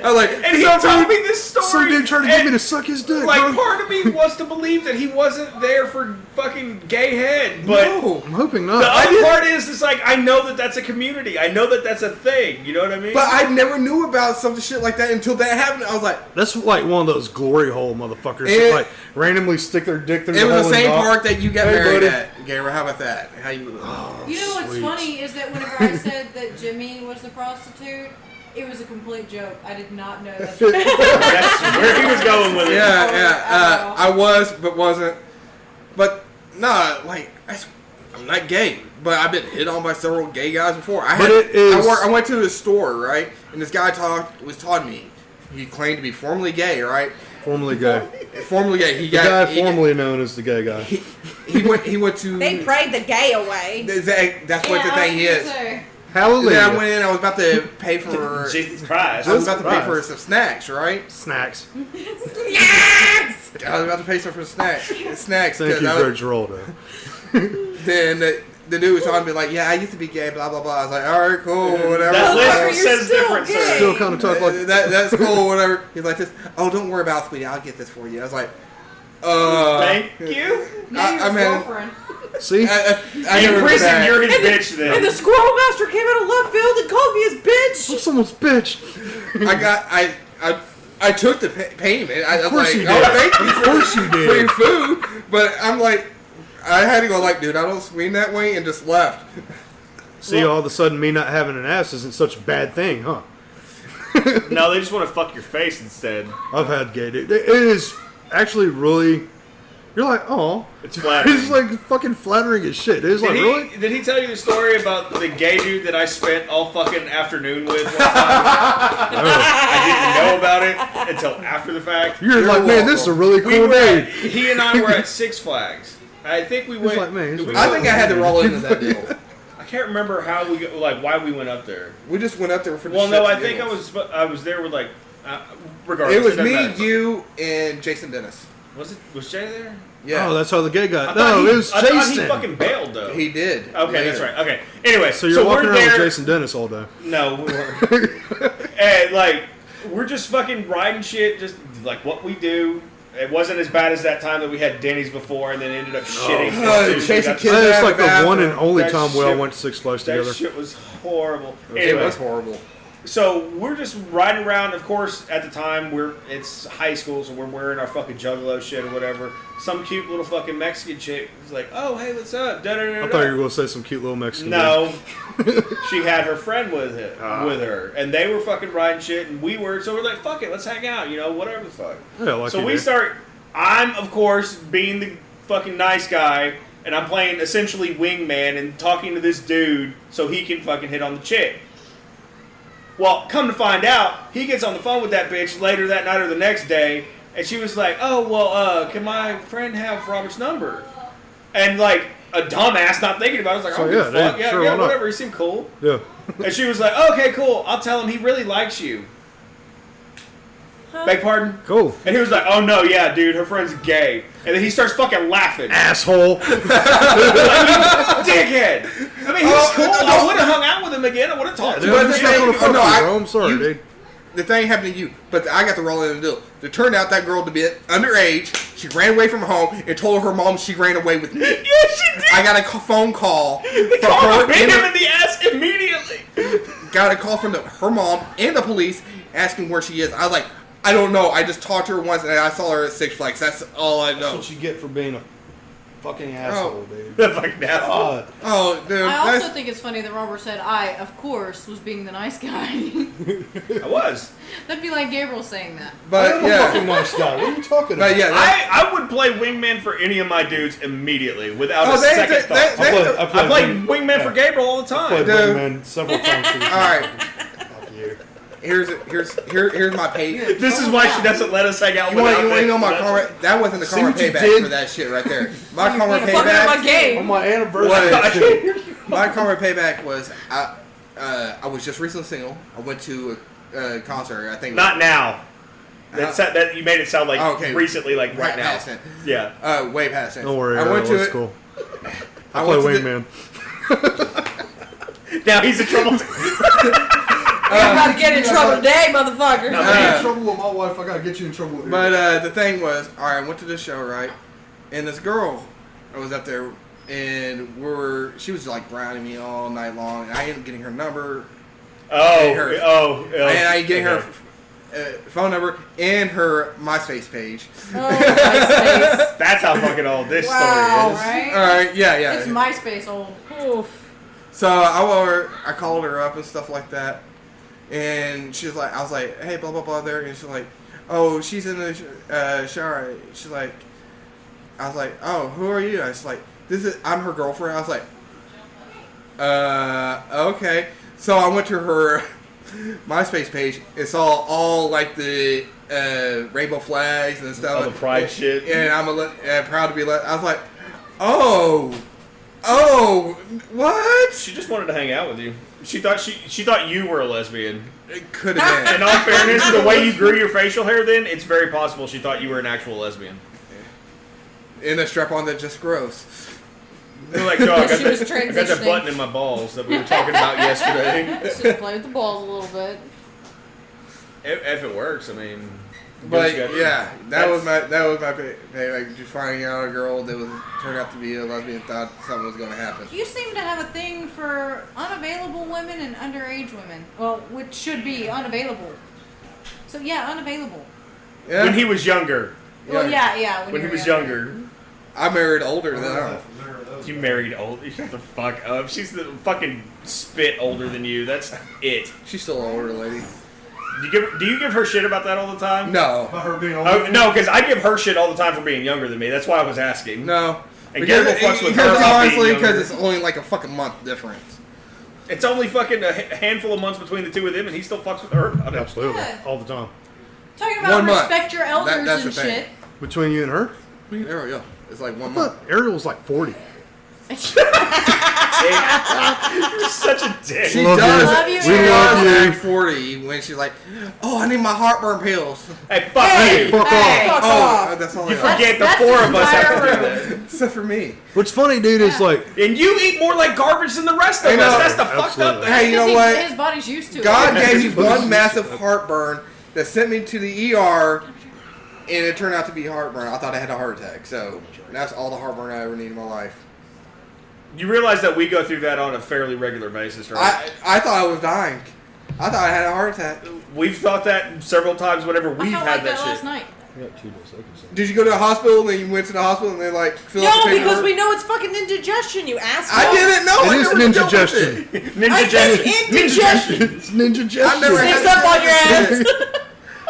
I was like, And he told me this story. Some dude trying to get and, me to suck his dick, like, bro. part of me wants to believe that he wasn't there for fucking gay head, but no. I'm hoping not. the other part is like, I know that that's a community. I know that that's a thing. You know what I mean? But I never knew about some shit like that until that happened. I was like, That's like one of those glory hole motherfuckers And- that like randomly stick their dick through it the was hole the in same the park that you got Hey, married buddy. at. Gabriel, how about that? How you? You know what's Sweet. funny is that whenever I said that Jimmy was the prostitute, it was a complete joke. I did not know that. That's where he was going with it. Yeah. I was, but wasn't. But nah, like I'm not gay, but I've been hit on by several gay guys before. I went to his store, right, and this guy was taught me. He claimed to be formerly gay, right? Formerly gay. Formerly gay. The guy formerly known as the gay guy. He went to. They prayed the gay away. That's what the thing is. Hallelujah. Then I went in. I was about to pay for. Jesus Christ. I was about to pay for some snacks, right? Snacks. Yes! I was about to pay for snacks. Thank you, Greg Giraldo. Then the dude was talking to me like, yeah, I used to be gay, blah blah blah. I was like, all right, cool, whatever. That Whatever, list you're says still different, gay. sir. Still kind of talk like That's cool, whatever. He's like this. Oh, don't worry about it, sweetie. I'll get this for you. I was like, Thank you. Now you're I his mean- girlfriend. See? I In never did prison, that. you're his bitch And then. the squirrel master came out of left field and called me his I'm bitch. someone's bitch. I took the payment. I was course like, you did. oh, thank you Of course you for did. your food. But I'm like, I had to go like, dude, I don't swing that way, and just left. See, all of a sudden, me not having an ass isn't such a bad thing, huh? No, they just want to fuck your face instead. I've had gay dude. It is actually really. You're like, oh, It's flattering. it's like fucking flattering as shit. It's like, really? Did he tell you the story about the gay dude that I spent all fucking afternoon with one time? I didn't know about it until after the fact. You're like, man, this is a really We cool were day. he and I were at Six Flags. I think we went. like me, he's did we like- I go- think I had to roll into that deal. I can't remember how we go, like why we went up there. We just went up there for the Well, shits no, I and think giggles. I was there with like. Regardless, It was doesn't me, matter. you, and Jason Dennis. Was Jay there? Yeah, Oh, that's how the gay guy. I No, thought it was I thought he Jason. fucking bailed though. he did. Okay, later. that's right. Okay. Anyway, So you're walking we're around there. with Jason Dennis all day. No, we weren't. And like, we're just fucking riding shit, just like what we do. It wasn't as bad as that time that we had Denny's before and then ended up shitting. chasing kids. It's like the bathroom. one and only That time we all shit- went to Six Flags That together. shit was horrible. It Anyway, was horrible. so we're just riding around. Of course, at the time it's high school, so we're wearing our fucking Juggalo shit or whatever. Some cute little fucking Mexican chick was like, "Oh, hey, what's up?" I thought you were going to say some cute little Mexican dude. No, she had her friend with her, and they were fucking riding shit, and we were. So we're like, "Fuck it, let's hang out," whatever the fuck. Yeah, like So you we did. start. I'm of course being the fucking nice guy, and I'm playing essentially wingman and talking to this dude so he can fucking hit on the chick. Well, come to find out, he gets on the phone with that bitch later that night or the next day, and she was like, "Oh, well, can my friend have Robert's number?" And like a dumbass, not thinking about it, I was like, So, "Oh, yeah, fuck, dude, yeah, sure, yeah, why not?" whatever. He seemed cool." Yeah. And she was like, "Okay, cool. I'll tell him he really likes you." Beg pardon? Cool. And he was like, oh no, yeah, dude, her friend's gay. And then he starts fucking laughing. Asshole. Dickhead. I mean, he was cool. I would have hung out with him again. I would have talked to him. I'm sorry, dude. The thing happened to you, but I got the roll in the deal. It turned out that girl to be underage. She ran away from home and told her mom she ran away with me. Yeah, she did. I got a phone call They from called her. him, bit him in the ass immediately. Got a call from her mom and the police asking where she is. I was like, I don't know. I just talked to her once and I saw her at Six Flags. That's all I know. That's what you get for being a fucking asshole, dude. The fucking asshole. Oh, dude. I also think it's funny that Robert said I, of course, was being the nice guy. I was. That'd be like Gabriel saying that. But I'm a fucking nice guy. What are you talking about? But yeah, I would play wingman for any of my dudes immediately without Oh, a second thought. I I play wingman for Gabriel all the I time. played Dude. wingman several times. all right. Fuck you. Here's my pay. This is why she doesn't let us hang out You with want her. to know my karma? That wasn't the See karma what you payback did? for that shit right there. My karma Fucking up my payback. game. On my anniversary. What? My karma payback was I was just recently single. I went to a concert. I think Not now. That you made it sound like Okay. recently, like right now. past it. Yeah. Way past it. Don't worry, I went to it's it. cool. I I play went to wingman. Now he's in trouble. You're about to get in trouble today, motherfucker. No, I get in trouble with my wife. I gotta get you in trouble with her. But the thing was, all right, I went to this show, right, and this girl, I was up there, and she was like grinding me all night long, and I ended up getting her number, and I ain't getting her phone number and her MySpace page. Oh, MySpace. That's how fucking old this Wow, story is. right? All right, yeah. It's MySpace old. Oof. So I called her up and stuff like that, and she's like, I was like, hey, blah blah blah, there, and she's like, oh, she's in the shower. She's like, I was like, oh, who are you? I was like, I'm her girlfriend. I was like, okay. So I went to her MySpace page and saw all like the rainbow flags and stuff. All the pride shit. And I'm proud to be. I was like, oh, what? She just wanted to hang out with you. She thought you were a lesbian. It could have been. In all fairness, the way you grew your facial hair, then it's very possible she thought you were an actual lesbian. In a strap-on that just grows. You're like, dog, She was I got that transitioning. button in my balls that we were talking about yesterday. Just play with the balls a little bit. If it works, I mean. But good. yeah, that was my like just finding out a girl that turned out to be a lesbian, thought something was going to happen. You seem to have a thing for unavailable women and underage women. Well, which should be unavailable. So yeah, unavailable. Yeah. When he was younger. Well, yeah. When he you're was younger. I married older than her. You married old. Shut the fuck up. She's the fucking spit older than you. That's it. She's still an older lady. Do you give her shit about that all the time? No, About her being Oh, no, because I give her shit all the time for being younger than me. That's why I was asking. no. And Gabriel fucks with her because about honestly, being because younger. it's only like a fucking month difference. It's only fucking a handful of months between the two of them, and he still fucks with her about it. Absolutely. Yeah. All the time. Talking about 1 month. respect your elders That's and the thing. shit. Between you and her? There we go. It's like 1 I month. thought Ariel's like 40. You're such a dick. She Love does. you. Love you, She Ariel. does Love you. at 40 when she's like, "Oh, I need my heartburn pills." Hey, fuck Hey, you. Fuck hey, off. fuck Oh, off. that's all You I got. forget the That's four of us have to entire do that. Except for me. What's funny, dude, is like, And you eat more like garbage than the rest of I know. us. That's the fucked up Absolutely. thing. Hey, you know Because what? his body's used to it. God gave me one massive heartburn that sent me to the ER, and it turned out to be heartburn. I thought I had a heart attack. So that's all the heartburn I ever need in my life. You realize that we go through that on a fairly regular basis, right? I thought I was dying. I thought I had a heart attack. We've thought that several times whenever I we've felt had like that last shit. night. Did you go to the hospital and then you went to the hospital and they like fill out No, the because paperwork? we know it's fucking indigestion, you asshole. I didn't know. I it is never ninja dealt with gestion. it. Ninja I said gesture. indigestion. It's ninja gesture. I've never had Sticks up on your ass.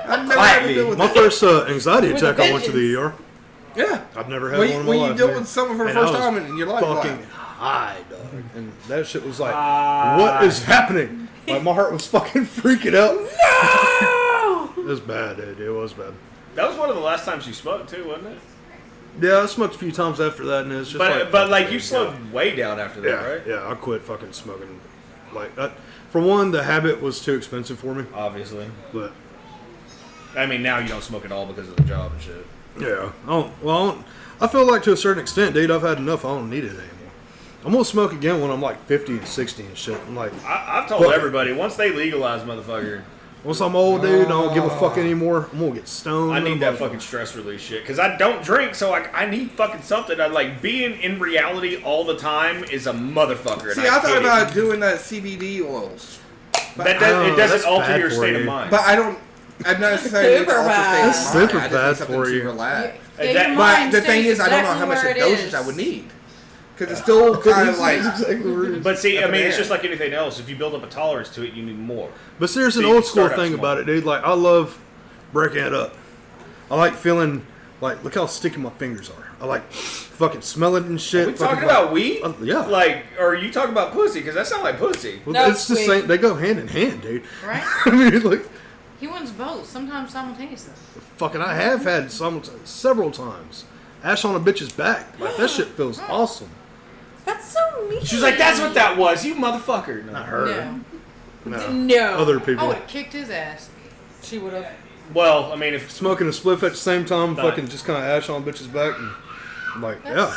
I've never had to deal with My it. first anxiety With attack, a I went to the ER. Yeah. I've never had When one in my you life. deal man. with someone for the And I first was time in your life. fucking like, high, dog. And that shit was like, what is happening? Like, my heart was fucking freaking out. No! It was bad, dude. It was bad. That was one of the last times you smoked too, wasn't it? Yeah, I smoked a few times after that, and it's just But like you slowed way down after that, Yeah, right? yeah. I quit fucking smoking. Like, for one, the habit was too expensive for me. Obviously. But I mean, now you don't smoke at all because of the job and shit. Yeah. I feel like to a certain extent, dude, I've had enough. I don't need it anymore. I'm going to smoke again when I'm like 50 and 60 and shit. I'm like, I've told everybody, once they legalize, motherfucker, once I'm old, dude, I don't give a fuck anymore. I'm going to get stoned. I need that fucking stress release shit. Because I don't drink, so I need fucking something. I like being in reality all the time is a motherfucker. See, I thought about doing that CBD oils. But it doesn't alter your state of mind. But I'm not necessarily Super alter bad. state of mind. Super I just bad need something for to you. relax. But the thing is, I don't know how much of dosage I would need. Because it's still kind of like... But see, I mean, it's just like anything else. If you build up a tolerance to it, you need more. But there's an So you old can school start out thing small. about it, dude. Like, I love breaking it up. I like feeling like, look how sticky my fingers are. I like fucking smelling and shit. Are we fucking talking about weed? Yeah. Like, or are you talking about pussy? Because that sounds like pussy. Well, No, it's the sweet. same. They go hand in hand, dude. Right? I mean, like, He wants both, sometimes simultaneously. fucking, I have had several times. Ash on a bitch's back. Like, that shit feels awesome. That's so mean. She was like, "That's what that was, you motherfucker." Not her. No. No. Other I people. would have kicked his ass. She would have. Well, I mean, if Smoking a spliff at the same time, Fine. fucking just kind of ash on a bitch's back. And I'm like, yeah.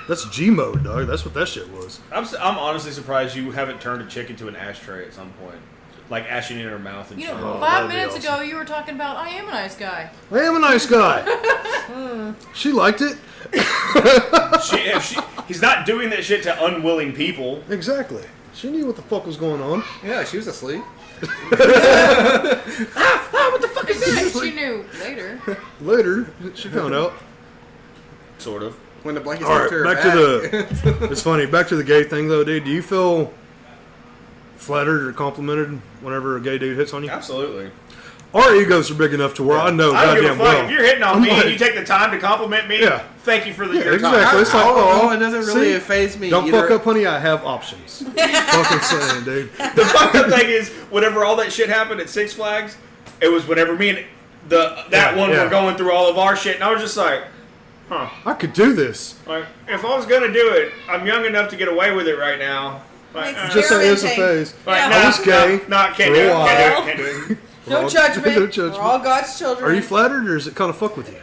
That's G mode, dog. That's what that shit was. I'm honestly surprised you haven't turned a chick into an ashtray at some point, like ashing in her mouth and You shit. know, Oh, 5 that'd be minutes awesome. ago you were talking about I am a nice guy. I am a nice guy. She liked it. He's not doing that shit to unwilling people. Exactly. She knew what the fuck was going on. Yeah, she was asleep. What the fuck is that? She knew later. Later, she found out. Sort of. When the blanket All right, to her back to the. It's funny. Back to the gay thing, though, dude. Do you feel flattered or complimented whenever a gay dude hits on you? Absolutely. Our egos are big enough to where I know I don't give a goddamn fuck. well. If you're hitting on I'm me and like- you take the time to compliment me, Yeah. thank you for your exactly. time. It's like, oh, it doesn't really see? faze me. Don't either. fuck up, honey. I have options. Fucking saying, dude. The fucked up thing is, whenever all that shit happened at Six Flags, it was whenever me and that one yeah. were going through all of our shit, and I was just like, huh. I could do this. Like, if I was gonna do it, I'm young enough to get away with it right now. Like, It's Just say it's a Experimenting. phase. like, Yeah. nah, I was gay No, can't for do a it. while. Can't do it. No judgment. No judgment. We're all God's children. Are you flattered, or does it kind of fuck with you?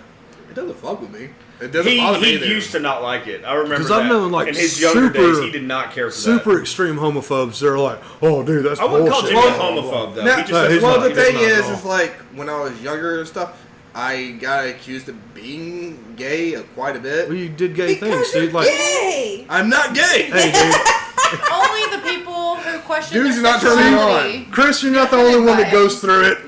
It doesn't fuck with me. It doesn't bother me He either. used to not like it. I remember 'Cause that. I've known, like, in his younger super- days, he did not care for Super that. extreme homophobes. They're like, oh, dude, that's I wouldn't bullshit. call Jimmy a Blah, blah, blah. homophobe, though. Now, He just No, says he's well, not. the He does thing not at is all. like when I was younger and stuff, I got accused of being gay quite a bit. Well, you did gay Because things, you're dude. Like, gay. I'm not gay. hey, dude, Only the people who question Dudes their are not turning me sexuality. Chris, you're not the only one that goes through it.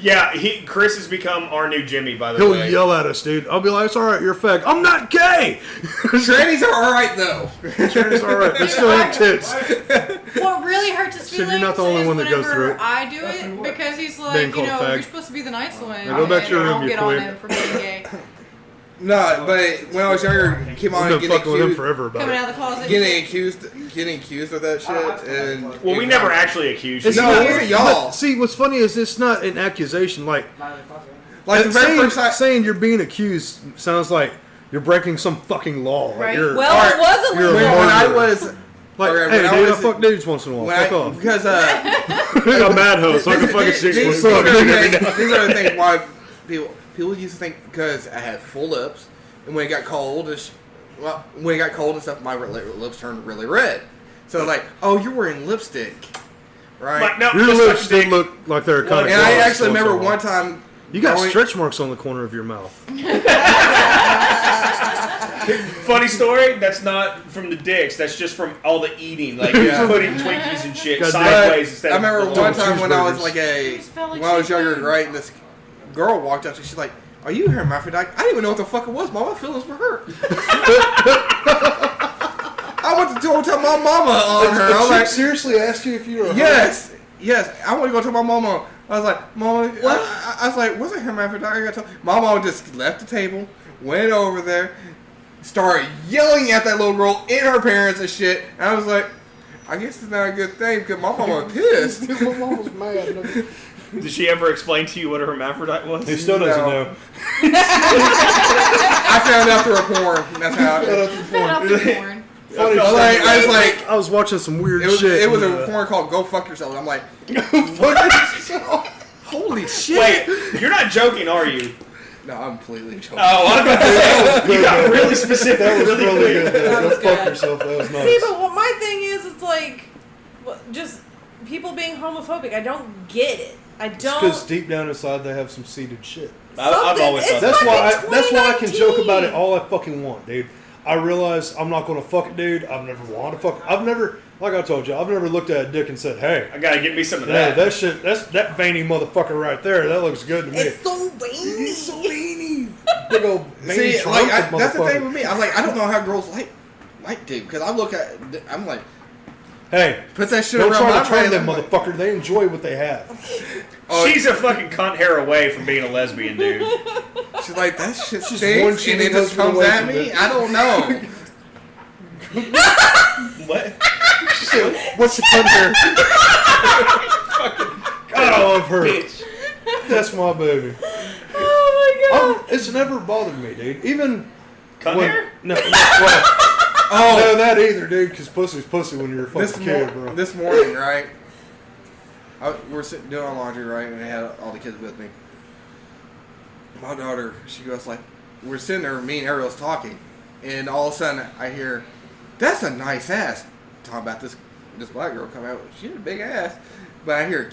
Yeah, Chris has become our new Jimmy, by the He'll way. yell at us, dude. I'll be like, it's all right, you're a fag. I'm not gay. Trannies are alright though. It's all right. They still have tits. What really hurts his So you're feelings not the only is one that goes whenever through it. I do it because he's Being like, you called know, fag. you're supposed to be the nice one. Now go back to your and room, I'll you get on queer. him for being gay. No, but when I was younger, came on I've been getting fucking with him accused, forever about Coming it. out of the closet. getting accused of that shit, and Well, we never actually accused It's you. No, not- it wasn't y'all. but see, what's funny is it's not an accusation. Like like the very saying, first time. saying you're being accused sounds like you're breaking some fucking law. Like Right. you're, Well, it was You're a illegal. When I murderer. was like, okay, hey, when I dude, I was- fuck dudes once in a while. when Fuck I, off. because I got mad hoes, so I can fucking these six are foot the suck. things- these are the things why people used to think because I had full lips, and when it got cold, when it got cold and stuff, my lips turned really red. So like, oh, you're wearing lipstick, right? But no, Your just lips like did Dick. look like they're kind of. And I actually remember one time. You got going- stretch marks on the corner of your mouth. Funny story. That's not from the dicks. That's just from all the eating, like Yeah. putting Twinkies and shit God damn. sideways instead. I remember of one time when I was cheeseburgers. like Just felt like when I was she younger, did. right? And this girl walked up to me. She's like, "Are you a hermaphrodite?" I didn't even know what the fuck it was. My feelings were hurt. I went to go tell my mama on her. I was like, seriously asked you if you were. yes. I want to go tell my mama. I was like, Mama. I was like, what's a hermaphrodite? I gotta tell. My mama just left the table, went over there, started yelling at that little girl and her parents and shit. And I was like, I guess it's not a good thing because my mama was pissed. My mom was mad. Did she ever explain to you what a hermaphrodite was? He still doesn't No. know. I found out through a porn. That's how. Fed up the porn. Funny I was like, I was like, I was watching some weird it was shit. a and, porn called "Go Fuck Yourself." And I'm like, fuck yourself. Holy shit! Wait, you're not joking, are you? No, I'm completely joking. Oh, I'm about to say, you got really specific. That was really quick. good. That was Go fuck good. yourself. That was nice. See, but what my thing is, it's like, just people being homophobic. I don't get it. I don't. Because deep down inside they have some seeded shit. I've always thought That's that. why I can joke about it all I fucking want, dude. I realize I'm not gonna fuck it, dude. I've never wanted to fuck it. I've never, like I told you, I've never looked at a dick and said, "Hey, I gotta get me some of hey, that." that shit, that veiny motherfucker right there, that looks good to me." It's so veiny. He's so veiny. Big old veiny See, trunk like, that's the motherfucker. thing with me. I'm like, I don't know how girls like dick because I look at, I'm like, Hey, put that shit don't around try my to train face, them, I'm like, motherfucker. They enjoy what they have. oh, She's a fucking cunt hair away from being a lesbian, dude. she's like, that shit one stinks, and shitty it just husband comes away at from me. it. I don't know. What? What's the cunt here? God, I love her. Bitch. That's my baby. Oh my god. It's never bothered me, dude. Even Cunt when, hair? no, well, no, that either, dude. Because pussy's pussy when you're a fucking kid, bro. This morning, right? We're sitting doing our laundry, right, and I had all the kids with me. My daughter, she goes like, we're sitting there, me and Ariel's talking, and all of a sudden I hear, "That's a nice ass." Talking about this black girl come out, she had a big ass, but I hear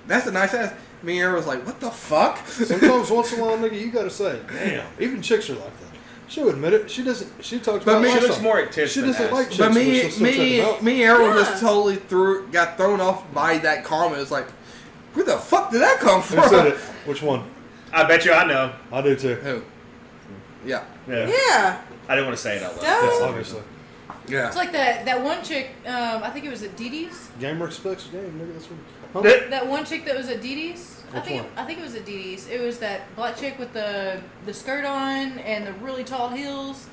that's a nice ass. Me and Ariel's like, what the fuck? Sometimes once in a while, nigga, you gotta say, damn. Even chicks are like that. She'll admit it. She doesn't. She talks But about. me- She lifestyle. looks more at tits She than doesn't ass. like chicks. But but she'll still check them out. me and Ariel Yeah. just totally got thrown off by that comment. It's like, where the fuck did that come from? Who said it? Which one? I bet you I know. I do too. Who? Yeah. Yeah. Yeah. I didn't want to say it out loud. Yes, Duh. obviously. Yeah. It's like that one chick. I think it was at Dee Dee's. Gamer expects game, nigga. That's what. That one chick that was at Dee Dee's. I Which think one? I think it was at Dee Dee's. It was that black chick with the skirt on and the really tall heels.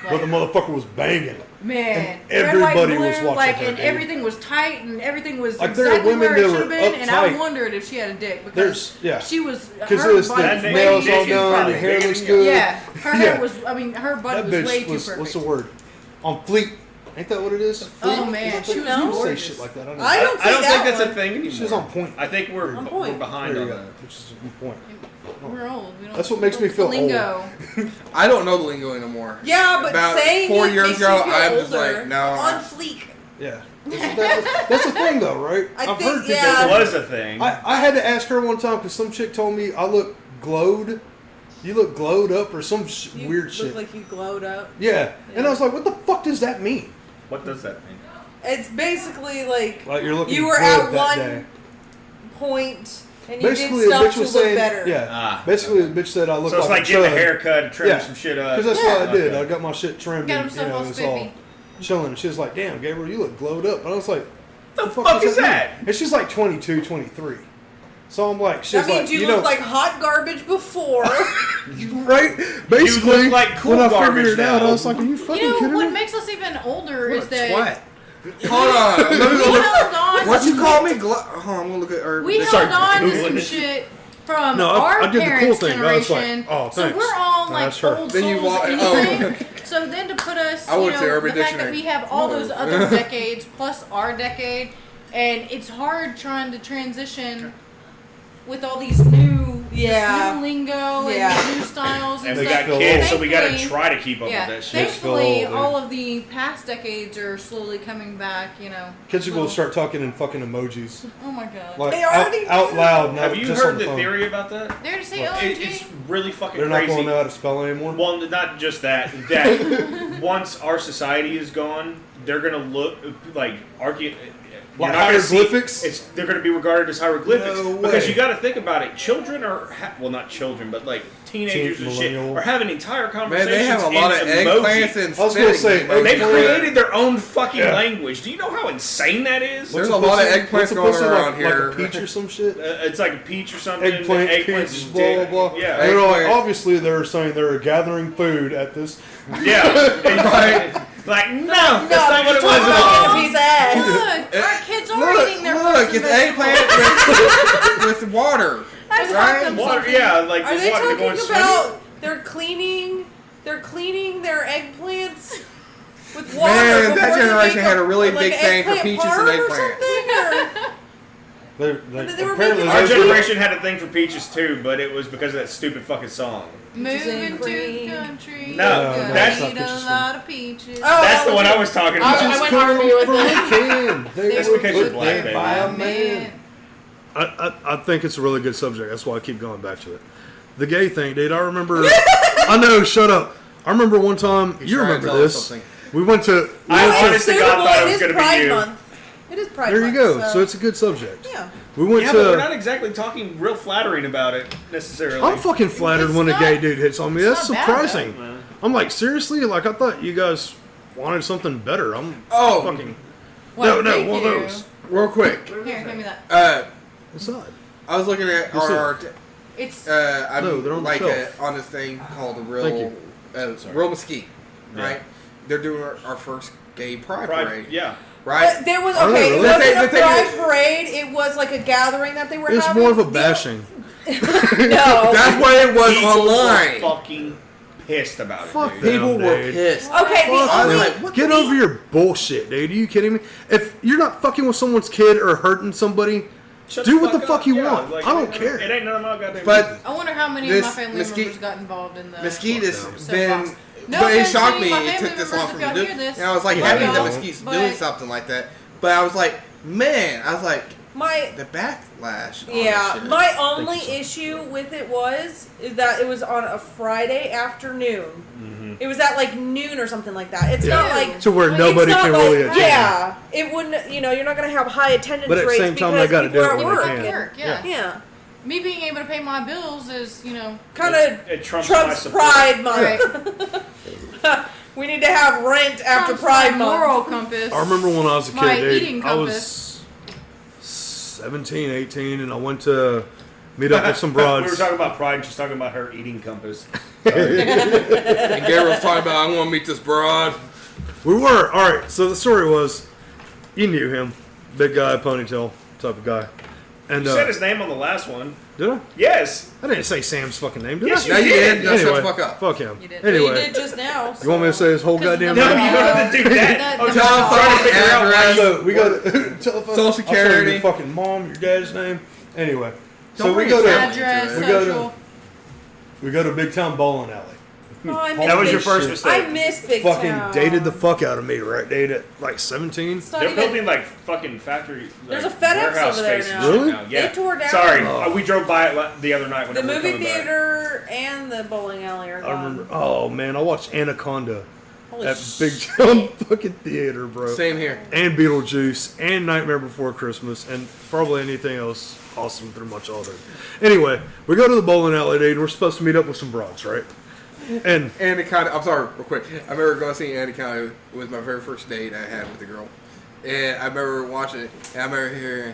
But the motherfucker was banging. Man, And everybody red, white, was blue, watching like, her, and dude. everything was tight, and everything was Like, there are exactly women where it that should were have been. And I uptight. wondered if she had a dick because There's yeah. she was Because her it was the body was That nails way all too done, probably your hair perfect. looks good. Yeah, her hair Yeah. was. I mean, her body That was way bitch too was. perfect. What's the word? On fleek. Ain't that what it is? Oh man, she was You say gorgeous. shit like that. I don't I don't that think that's one. a thing anymore. She's on point. I think we're On point. behind There on you go. that. Which is on point. We're old. We don't, That's what makes me feel lingo. I don't know the lingo anymore. Yeah, but About saying 4 it years makes ago, you feel I'm just older. like, no. On fleek. Yeah. That's the thing, though, right? I I've think- heard people. yeah. It was a thing. I had to ask her one time because some chick told me I look glowed. You look glowed up or some You weird look shit. like you glowed up. Yeah. And I was like, what the fuck does that mean? What does that mean? It's basically like Like you're looking you were good at that one day. point and you Basically, did the stuff bitch to was look saying, better. yeah. Ah, Basically, the bitch said I look So it's like like getting a chud. haircut and trimming Yeah. some shit up. Because that's what I did. Okay. I got my shit trimmed. Got And, himself all it's all spiffy. chilling. And she was like, "Damn, Gabriel, you look glowed up." And I was like, The fuck is that? mean?" And she's like 22, 23. So I'm like, she's That like, means you know, look like hot garbage before. right? Basically, look like cool when I garbage figured it out, now. I was like, "Are you fucking You know kidding what me?" makes us even older is that What? Hold on. Let me go we look. held on. What to you some- call me? Hold on, I'm gonna look at her. We Sorry, held on to Googling some it. shit from No, our I did the cool parents' thing. I was like, generation. oh, so thanks. we're all No, like that's her. old Then you souls walk- anyway. So then to put us, I you went to know, Urban the fact that Dictionary. we have all those other decades plus our decade, and it's hard trying to transition with all these new, Yeah. this new lingo Yeah. and new styles and, And we stuff. got kids, so we gotta Thankfully- try to keep up Yeah, with that shit. thankfully, Feel old, all of the past decades are slowly coming back. You know, Kids are gonna little- start talking in fucking emojis, Oh my god, like They already out do. loud. Now, Have you just on heard the phone. theory about that? they're to say Well, OMG. It's really fucking They're not crazy. going to know how to spell anymore. Well, not just that. That once our society is gone, they're gonna look like Like you're not gonna see- hieroglyphics? They're going to be regarded as hieroglyphics No because way. you got to think about it. Children are well, not children, but like teenagers and shit millennial. are having entire Man, conversations. they have a lot of in eggplants emojis. and I was gonna say, spinach. egg- They've eggplant. created their own fucking Yeah. language. Do you know how insane that is? There's What's a lot of pussy- eggplants what's a going pussy around like, here. Like a peach or some shit. It's like a peach or something. Eggplant, Eggplant's peach, just blah, dick. blah, blah. Yeah. And they're like, Eggplant. obviously they're saying they're gathering food at this. Yeah. Right. Like, no, that's not what it was Talking at about all. a piece of ass. Look, our kids are eating their fruits Look, and it's vegetables. eggplant with water. I taught Right? them Water, something. yeah, like Are the they water talking going swimming. about they're cleaning their eggplants with water? Man, that before they generation make had a really like big an thing for eggplant peaches and parm or eggplant. something, or- They They were apparently making Our Peaches. generation had a thing for peaches too, but it was because of that stupid fucking song. Moving to the country. No, gonna that's eat not a Peaches. lot of peaches. Oh, That's the one I was talking about. I went harmony with it. That's because you're black, baby. by a man. Man. I think it's a really good subject. That's why I keep going back to it. The gay thing, dude. I remember. I know. Shut up. I remember one time. You trying to remember tell us this? something. We went to. I honest to God Suitable, thought it it was is going to Pride be you. Month. It is Pride There Month. you go. So it's a good subject. Yeah. We went Yeah, but we're to. not exactly talking real flattering about it necessarily. I'm fucking flattered It's when a not- gay dude hits on me. That's it's not bad, surprising. though. I'm like, seriously? Like, I thought you guys wanted something better. I'm Oh. fucking. Well, no, thank one of you. those. Real quick. Here, give me that. Aside. I was looking at What's our. It's I'm No, they're on the like shelf. on this thing called the Thank Real, you. Real Mesquite, Yeah. right? They're doing our first gay pride Pride, parade, yeah. right? There was Oh, okay. It really? wasn't The a thing pride is- parade. It was like a gathering that they were It's having. more of a The- bashing. No, That's what it was People online. were fucking pissed about it, Fuck dude. them. People were dude. pissed. okay. The I was only like, what Get the- over your bullshit, dude. Are you kidding me? If you're not fucking with someone's kid or hurting somebody, Shut do what the up. fuck you Yeah, want. like, I don't it- care. It ain't none of my goddamn But business. I wonder how many This of my family Mesquite- members got involved in the Mesquite has soapbox. been, No but it offense to shocked any me. of my It family took this members long if for y'all me to do. hear this. And I was like Yeah, happy I that know. Mesquite's But- doing something like that. But I was like, man, I was like, my the backlash. On yeah. this shit. My only issue with it is that it was on a Friday afternoon. It was at like noon or something like that. It's Yeah. not like To where it's nobody not can like- really attend. Yeah, it wouldn't. You know, you're not gonna have high attendance But at the rates same time, because they gotta people do are it at when work. they can. and- Work, yeah. Yeah, Me being able to pay my bills is, kind of It trumps my Trump's support. Pride Month. right. We need to have rent after Trump's Pride my Month. moral compass. I remember when I was a kid, My dude. eating I was 17, 18, and I went to meet up with some We were broads. talking about pride, and she's talking about her eating compass. And Gabriel's talking about, I want to meet this broad. We were. Alright, so the story was, you knew him. Big guy, ponytail type of guy. And You said his name on the last one. did I? Yes. I didn't say Sam's fucking name, did Yes, I? No, you did. Now shut Anyway, the fuck up. fuck him. You did. You Anyway, did just now. you want me to say his whole 'Cause goddamn the- No, name? you don't have to do that. Oh, Telephone, figure out why address. So we go to telephone. Social I'll tell you Security. your fucking mom, your dad's name. Anyway, so Don't we bring go your to family. Address, We go to- social. we go to Big Town Bowling Alley. Oh, I miss That was Big your first shit. mistake. I miss Big Fucking Town. dated the fuck out of me, right? Dated at like 17. It's not They're even- building like fucking factory. There's like, a FedEx warehouse over there space and now. shit Really? now. Yeah. They tore down- Sorry, Oh. we drove by it the other night. The Whenever we were movie coming back. theater and the bowling alley are I gone. remember. Oh man, I watched Anaconda Holy at shit. Big Town fucking theater, bro. Same here. And Beetlejuice and Nightmare Before Christmas and probably anything else awesome through my childhood. Anyway, we go to the bowling alley, dude. And we're supposed to meet up with some broads, right? And Anaconda. I'm sorry, real quick. I remember going to see Anaconda. It was my very first date I had with a girl. And I remember watching it. And I remember hearing,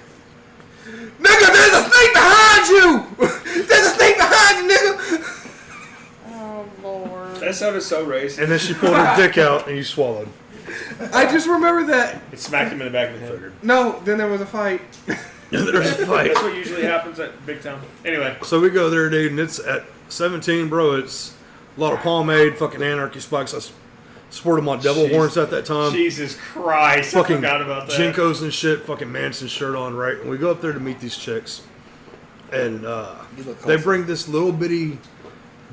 "Nigga, there's a snake behind you! There's a snake behind you, nigga!" Oh Lord. That sounded so racist. then she pulled her dick out and you swallowed. I just remember that. It smacked him in the back of the head. No, then there was a fight. And there's a fight. That's what usually happens at Big Town. Anyway, So we go there, dude, and it's at 17, bro. It's a lot of pomade, fucking anarchy spikes. I sported my devil Jeez. horns at that time. Jesus Christ, Fucking I forgot about that. Jinkos and shit, fucking Manson shirt on, right? And we go up there to meet these chicks. And they bring this little bitty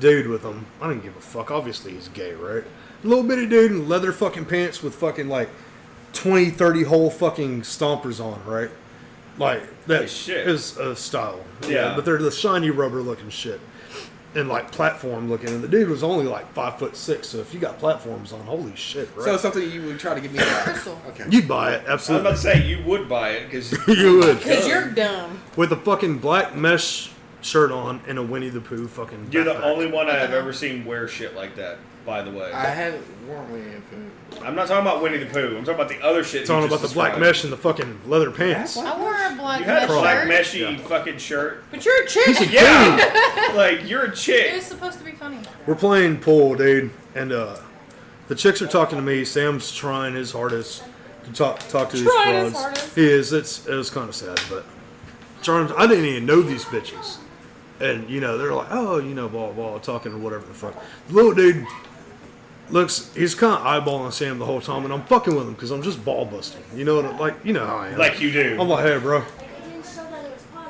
dude with them. I didn't give a fuck. Obviously, he's gay, right? Little bitty dude in leather fucking pants with fucking like 20, 30 hole fucking stompers on, right? Like, that Holy shit. is a style. Yeah. But they're the shiny rubber looking shit. And like platform looking. And the dude was only like 5'6". So if you got platforms on, holy shit, right? So something you would try to get me out. Crystal. Okay. You'd buy it, I was absolutely. about to say you would buy it because You would. Because you're dumb. With a fucking black mesh shirt on and a Winnie the Pooh fucking you're the backpack. only one I have ever seen wear shit like that. By the way, I haven't worn Winnie the Pooh. I'm not talking about Winnie the Pooh. I'm talking about the other shit. Talking you about just the black described. mesh and the fucking leather pants. I wore a black You had a mesh black shirt. meshy fucking shirt. But you're a chick. Yeah, like you're a It was chick. supposed to be funny. We're playing pool, dude, and the chicks are talking to me. Sam's trying his hardest to talk to these Trying his broads. hardest. He is. It was kind of sad, but Charms. I didn't even know these bitches, and you know they're like, oh, you know, blah blah, talking or whatever the fuck. The little dude looks. He's kind of eyeballing Sam the whole time, and I'm fucking with him because I'm just ball busting. You know what? Like, you know how I am. Like you do. I'm like, hey, bro.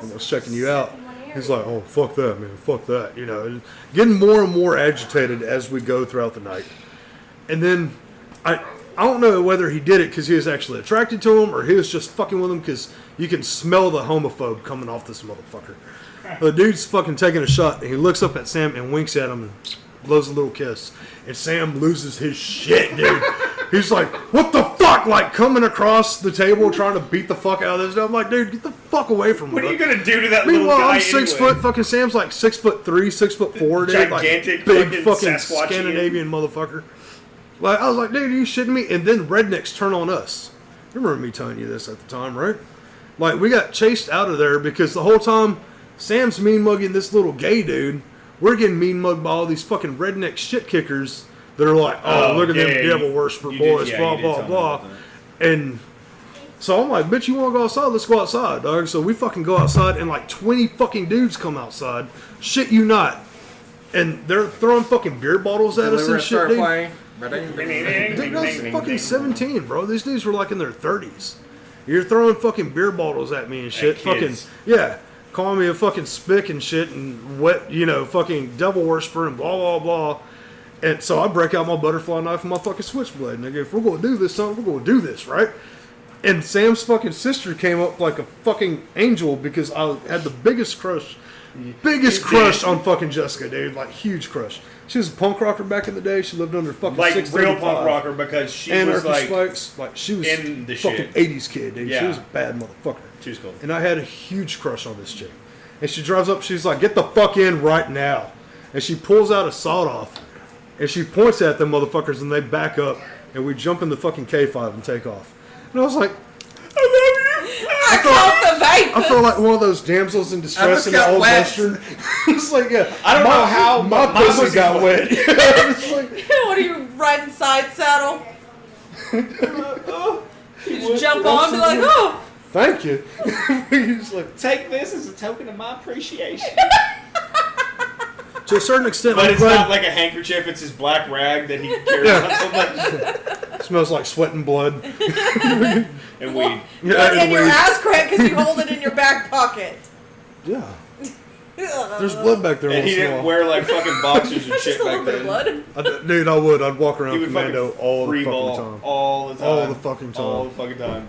I was checking you out. He's like, oh, fuck that, man, fuck that. You know, getting more and more agitated as we go throughout the night. And then I don't know whether he did it because he was actually attracted to him or he was just fucking with him because you can smell the homophobe coming off this motherfucker. The dude's fucking taking a shot and he looks up at Sam and winks at him and blows a little kiss. And Sam loses his shit, dude. He's like, what the fuck? Like, coming across the table trying to beat the fuck out of this. I'm like, dude, get the fuck away from me. What are you going to do to that little Meanwhile, guy I'm 6 anyway? foot. Fucking Sam's like 6'3", 6'4", dude. Gigantic like, big fucking fucking Sasquatchian. Scandinavian motherfucker. Like, I was like, dude, are you shitting me? And then rednecks turn on us. You remember me telling you this at the time, right? Like, we got chased out of there because the whole time Sam's mean mugging this little gay dude. We're getting mean mugged by all these fucking redneck shit kickers that are like, oh, look at them devil worshiper boys, blah, blah, blah. And so I'm like, bitch, you want to go outside? Let's go outside, dog. So we fucking go outside and like 20 fucking dudes come outside. Shit you not. And they're throwing fucking beer bottles at us and shit, dude. Dude, I was fucking 17, bro. These dudes were like in their 30s. You're throwing fucking beer bottles at me and shit. Fucking, yeah. Calling me a fucking spick and shit and wet, you know, fucking devil worshiper and blah, blah, blah. And so I break out my butterfly knife and my fucking switchblade. Nigga, if we're going to do this, son, we're going to do this, right? And Sam's fucking sister came up like a fucking angel because I had the biggest crush on fucking Jessica, dude. Like, huge crush. She was a punk rocker back in the day. She lived under fucking like 6'5". real punk rocker because she was like spikes. Like, she was in the fucking shit. 80s kid, dude. Yeah. She was a bad motherfucker. She was cool. And I had a huge crush on this chick. And she drives up, she's like, get the fuck in right now. And she pulls out a sawed-off. And she points at them motherfuckers and they back up. And we jump in the fucking K5 and take off. And I was like, I love you. I feel like one of those damsels in distress in the old western. It's like, yeah. I don't know how my pussy got wet. It's like, What are you, riding side saddle? Just jump on and be like, oh. thank you. He's like, Take this as a token of my appreciation. to a certain extent, But I'm it's glad- not like a handkerchief, it's his black rag that he carries around so much. smells like sweat and blood. And weed. Yeah, And your weed. ass crack because you hold it in your back pocket. Yeah. There's blood back there. And he once in a didn't while. wear like fucking boxers and Just shit a little back bit of then. blood. Dude, I would. I'd walk around He would commando fucking all the free fucking ball time. all the time. All the fucking time. All the fucking time.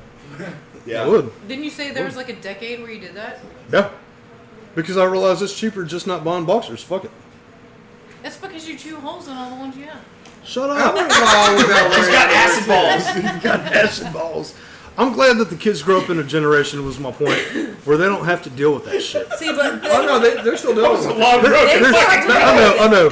Yeah. I would. Didn't you say there was like a decade where you did that? Yeah. Because I realized it's cheaper just not buying boxers. Fuck it. That's because you chew holes in all the ones you have. Shut I up. went wrong with that He's word. got acid balls. You got acid balls. I'm glad that the kids grow up in a generation, was my point, where they don't have to deal with that shit. See, but Oh no, they're still doing it. Long road. I know.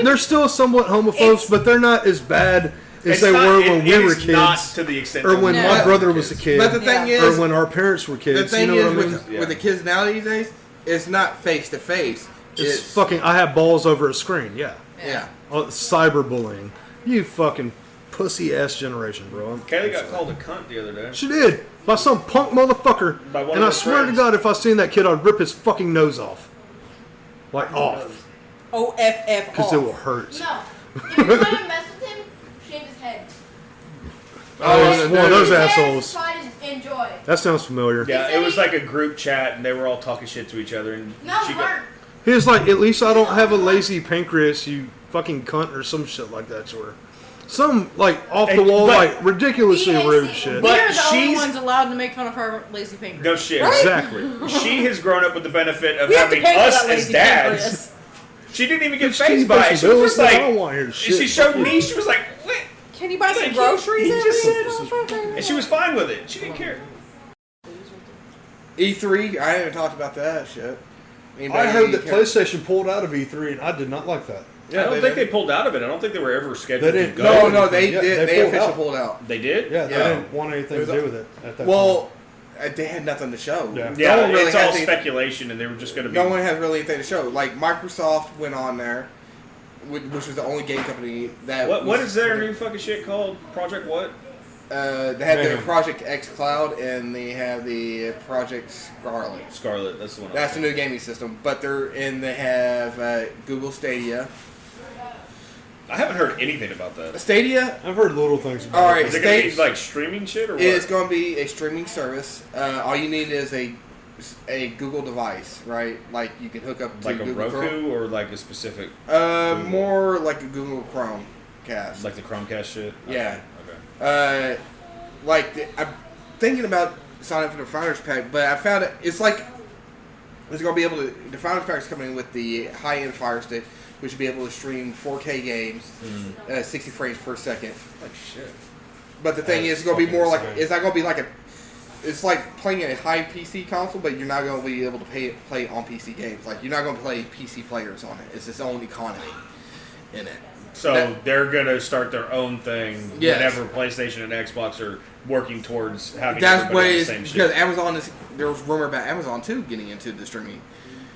They're still somewhat homophobes, but they're not as bad as they were when we were kids. Not to the extent Or that when we my were brother kids. was a kid. But the thing Yeah. Or is, when our parents were kids. the thing you know is what I mean? with the kids now these days, it's not face to face. It's fucking, I have balls over a screen, yeah. Yeah. Cyberbullying. You fucking pussy ass generation, bro. Kaylee got called a cunt the other day. She did. By some punk motherfucker. By one And of I her swear friends. to God, if I seen that kid, I'd rip his fucking nose off. Like, off. OFF Because it will hurt. No. If you want to mess with him, shave his head. Oh, it's one of those His head, assholes. try to enjoy. That sounds familiar. Yeah, it was like a group chat, and they were all talking shit to each other. And No, she Mark. He was like, at least I don't have a lazy pancreas, you fucking cunt, or some shit like that to her. Some, like, off the wall, But- like, ridiculously rude shit. But We're the only she's- ones allowed to make fun of her lazy pancreas. no shit. Exactly. She has grown up with the benefit of We have to having pay for us that as lazy dads. pancreas. She didn't even get Just keep phased by it. pushing She was bills, just I like, don't want to hear shit. she showed Fuck me. you. She was like, what? Can you buy some Like, groceries? he just every said- day? And she was fine with it. She didn't care. E3, I haven't talked about that shit. I heard that PlayStation pulled out of E3, and I did not like that. Yeah, I don't think they pulled out of it. I don't think they were ever scheduled They to didn't. go. No, they Yeah, did. they They pulled officially out. pulled out. They did? Yeah, they Yeah. didn't want anything to do with it at that Well, they had nothing to show. Yeah. Yeah, no one really it's had all anything- speculation, and they were just going to be... No one has really anything to show. Like Microsoft went on there, which was the only game company that. What is their new fucking shit called? Project what? They have their Man. Project X Cloud and they have the Project Scarlet. Scarlet, that's the one. That's the new gaming system. But they have Google Stadia. I haven't heard anything about that. Stadia I've heard little things about All it. right. Is it going to be like streaming shit or what? is going to be a streaming service. All you need is a a Google device, right? Like you can hook up to Like a Google Roku Chrome. or like a specific. More like a Google Chromecast. Like the Chromecast shit. Yeah. Okay. I'm thinking about signing up for the Founders Pack, but I found it's like it's gonna be able to. The Founders Pack is coming with the high-end Fire Stick, which will be able to stream 4K games, 60 frames per second. Like shit. But the thing is, it's gonna be fucking more like insane. it's not gonna be like a. It's like playing a high PC console, but you're not gonna be able to play on PC games. Like you're not gonna play PC players on it. It's its own economy in it. So they're gonna start their own thing Yes. whenever PlayStation and Xbox are working towards having That's everybody what on the it's same because shit. Amazon is. There was rumor about Amazon too getting into the streaming.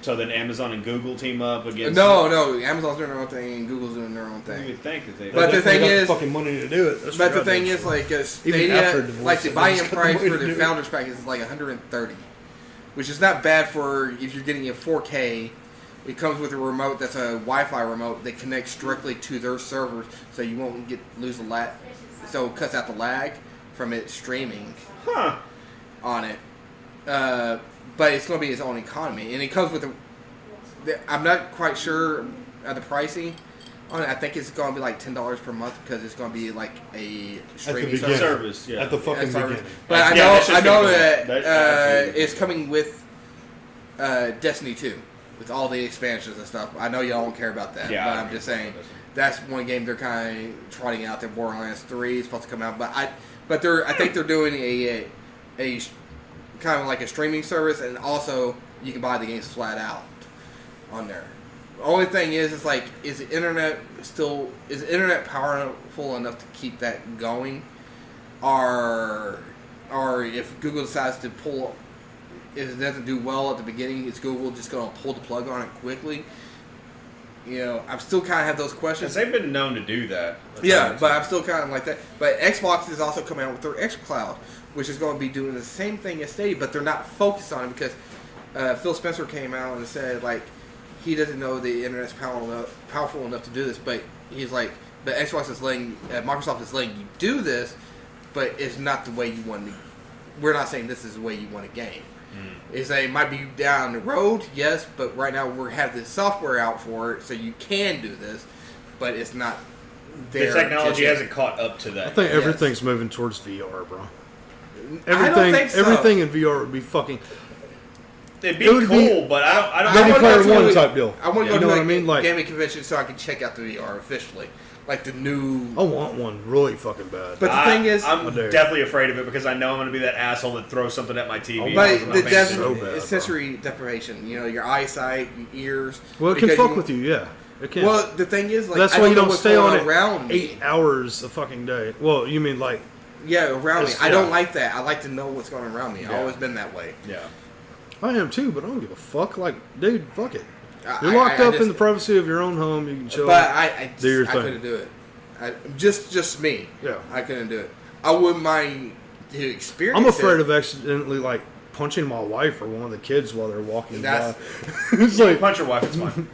So then Amazon and Google team up against. No, Amazon's doing their own thing and Google's doing their own You thing. would think that they. But the thing got is- the fucking money to do it. That's But the for thing goddamn is, sure. like Even Stadia, after divorce, like the they buy-in just got the price money for to the do it. Founders Pack is like $130, which is not bad for if you're getting a 4K. It comes with a remote that's a Wi-Fi remote that connects directly to their servers, so you won't lose the lag. So it cuts out the lag from it streaming on it. But it's going to be its own economy, and it comes with I'm not quite sure of the pricing on it. I think it's going to be like $10 per month because it's going to be like a streaming beginning. service, yeah. At the fucking service. beginning. But Yeah, that's just I know gonna go that up. That's absolutely it's coming with Destiny 2 with all the expansions and stuff. I know y'all don't care about that, Yeah, but I don't I'm just care saying about that's one game they're kind of trotting out there. Borderlands 3 is supposed to come out, but I think they're doing a kind of like a streaming service, and also you can buy the games flat out on there. The only thing is like, is the internet powerful enough to keep that going, or if Google decides to pull, if it doesn't do well at the beginning, is Google just going to pull the plug on it quickly? You know, I'm still kind of have those questions. Because they've been known to do that. Yeah, but I'm still kind of like that. But Xbox is also coming out with their xCloud, which is going to be doing the same thing as Stadia, but they're not focused on it because Phil Spencer came out and said, like, he doesn't know the internet's powerful enough to do this, but he's like, but Xbox is Microsoft is letting you do this, but it's not the way you want to. We're not saying this is the way you want to game. It's it might be down the road, yes, but right now we have this software out for it, so you can do this, but it's not there. The technology hasn't caught up to that. I think everything's moving towards VR, bro. I don't think so. Everything in VR would be fucking. It'd be It would cool, be- but I don't. Ready wanna Player go to One a- type deal. I want to go You know to what a I mean? Like, gaming convention so I can check out the VR officially, like the new. I want one really fucking bad. But the thing is, I'm I dare. definitely afraid of it because I know I'm going to be that asshole that throws something at my TV. but and the I'm not so paying bad, sensory deprivation, you know, your eyesight, your ears. Well, it can because fuck with you, yeah. It can. Well, the thing is, like, That's I why you know don't what's stay going on it around me. 8 hours a fucking day. Well, you mean like Yeah, around me. It's- I don't yeah. like that. I like to know what's going around me. I've always been that way. Yeah. I am too, but I don't give a fuck. Like, dude, fuck it. You're I- locked I up just- in the privacy of your own home. You can chill. But I do your I thing. couldn't do it. Just me. Yeah. I couldn't do it. I wouldn't mind to experience I'm afraid it. of accidentally like punching my wife or one of the kids while they're walking That's- by. It's You can like, punch your wife, it's fine.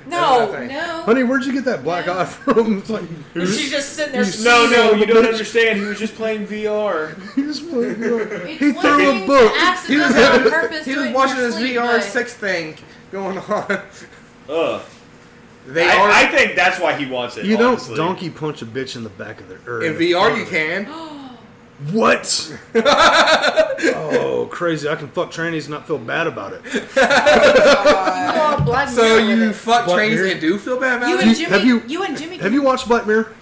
No, That's no. honey, where'd you get that black eye from? It's like, And she's just sitting there. No, you don't understand. He was just playing VR. he just played VR. It's He one threw thing a book. to accidentally on purpose He do was it in watching your this sleep, VR but- sex thing going on. Ugh. I I think that's why he wants it. You don't honestly. donkey punch a bitch in the back of their. in VR you can. What? Oh, crazy! I can fuck trannies and not feel bad about it. Oh, Black So Mirror with you it. fuck Black trains Mirror? and do feel bad about You it? and Jimmy. Have you- You and Jimmy. Have you watched Black Mirror?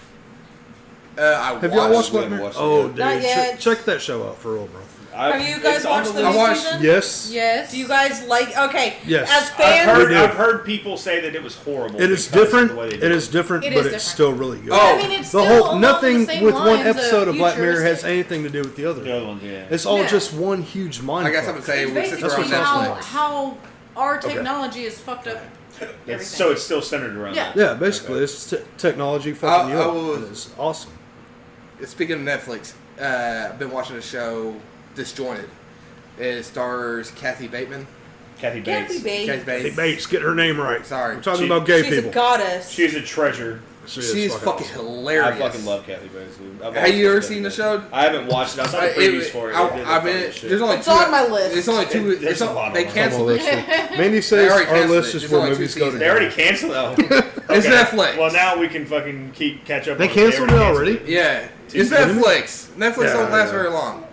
Have Have y'all watched Black haven't Mirror? watched it Oh, yet. dude, Not yet. check that show out for real, bro. Have you guys it's on watched the list. new I watched- season? Yes, Yes. Do you guys like? Okay. Yes. As I've fans, do. heard people say that it was horrible. it is because of different. the way they It did is different, It but is it's different. still really good. Oh. I mean, it's The still whole along nothing the same with one lines episode of Black Mirror has futuristic. anything to do with the other. The other ones, yeah. It's all Yeah. just one huge mind. I got fuck. something to say. It's Since basically we're on That's what Netflix. Netflix. how our technology is fucked up. Everything. So it's still centered around Yeah. that. Yeah, basically, it's technology fucking you I up. will- It's awesome. Speaking of Netflix, I've been watching a show, Disjointed. It stars Kathy Bateman. Kathy Bates. Kathy Bates. Kathy Hey, Bates. Bates, get her name right. Sorry. We're talking She- about gay she's people. a goddess. She's a treasure. She's fucking I hilarious. fucking love Kathy Bates. Have you ever seen the show? I haven't watched it. I saw the previews for it. There's only It's two. on my list. It's only two. There's a lot They on canceled it. Mandy says already our canceled list it. is It's where only 2 movies go to seasons. They already canceled it. It's Netflix. Well, now we can fucking catch up. They on canceled it already already? canceled Yeah, it's kidding me? Netflix. Netflix Yeah, don't last yeah. very long.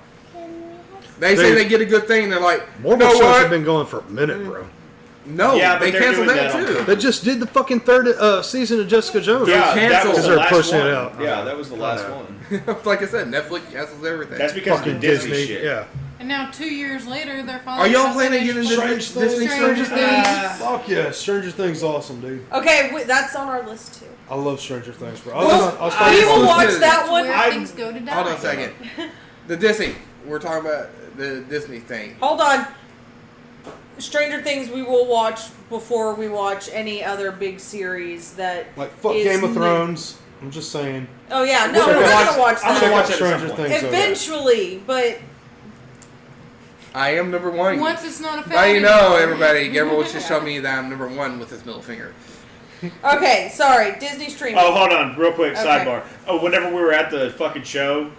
They say they get a good thing. They're like, Marvel you know shows have what? been going for a minute, bro. No, Yeah, but they they're canceled doing that that on too. They just did the fucking third season of Jessica Jones. Yeah, that canceled. was the They're last pushing it one. out. Yeah, that was the last one. Like I said, Netflix cancels everything. That's because of the Fucking Disney, Disney. shit. Yeah. And now 2 years later, they're Are finally. y'all planning to get into Strange Disney Things. Stranger Things? Fuck yeah, Stranger Things awesome, dude. Okay, that's on our list too. I love Stranger Things, bro. Well, I'll start we with will one. watch Listen, that one. Where things go to die. Hold on a second. The Disney. We're talking about the Disney thing. Hold on. Stranger Things we will watch before we watch any other big series that. Like fuck is Game of new. Thrones. I'm just saying. Oh yeah, no, We'll we're check gonna watch I'm that. gonna watch Check it at Stranger some point. Things. Eventually, but I am number one. Once it's not a Now you family. know, everybody. Gabriel was just showing me that I'm number one with his middle finger. okay. Sorry, Disney streaming. Oh, hold on, real quick, Okay. sidebar. Oh, whenever we were at the fucking show,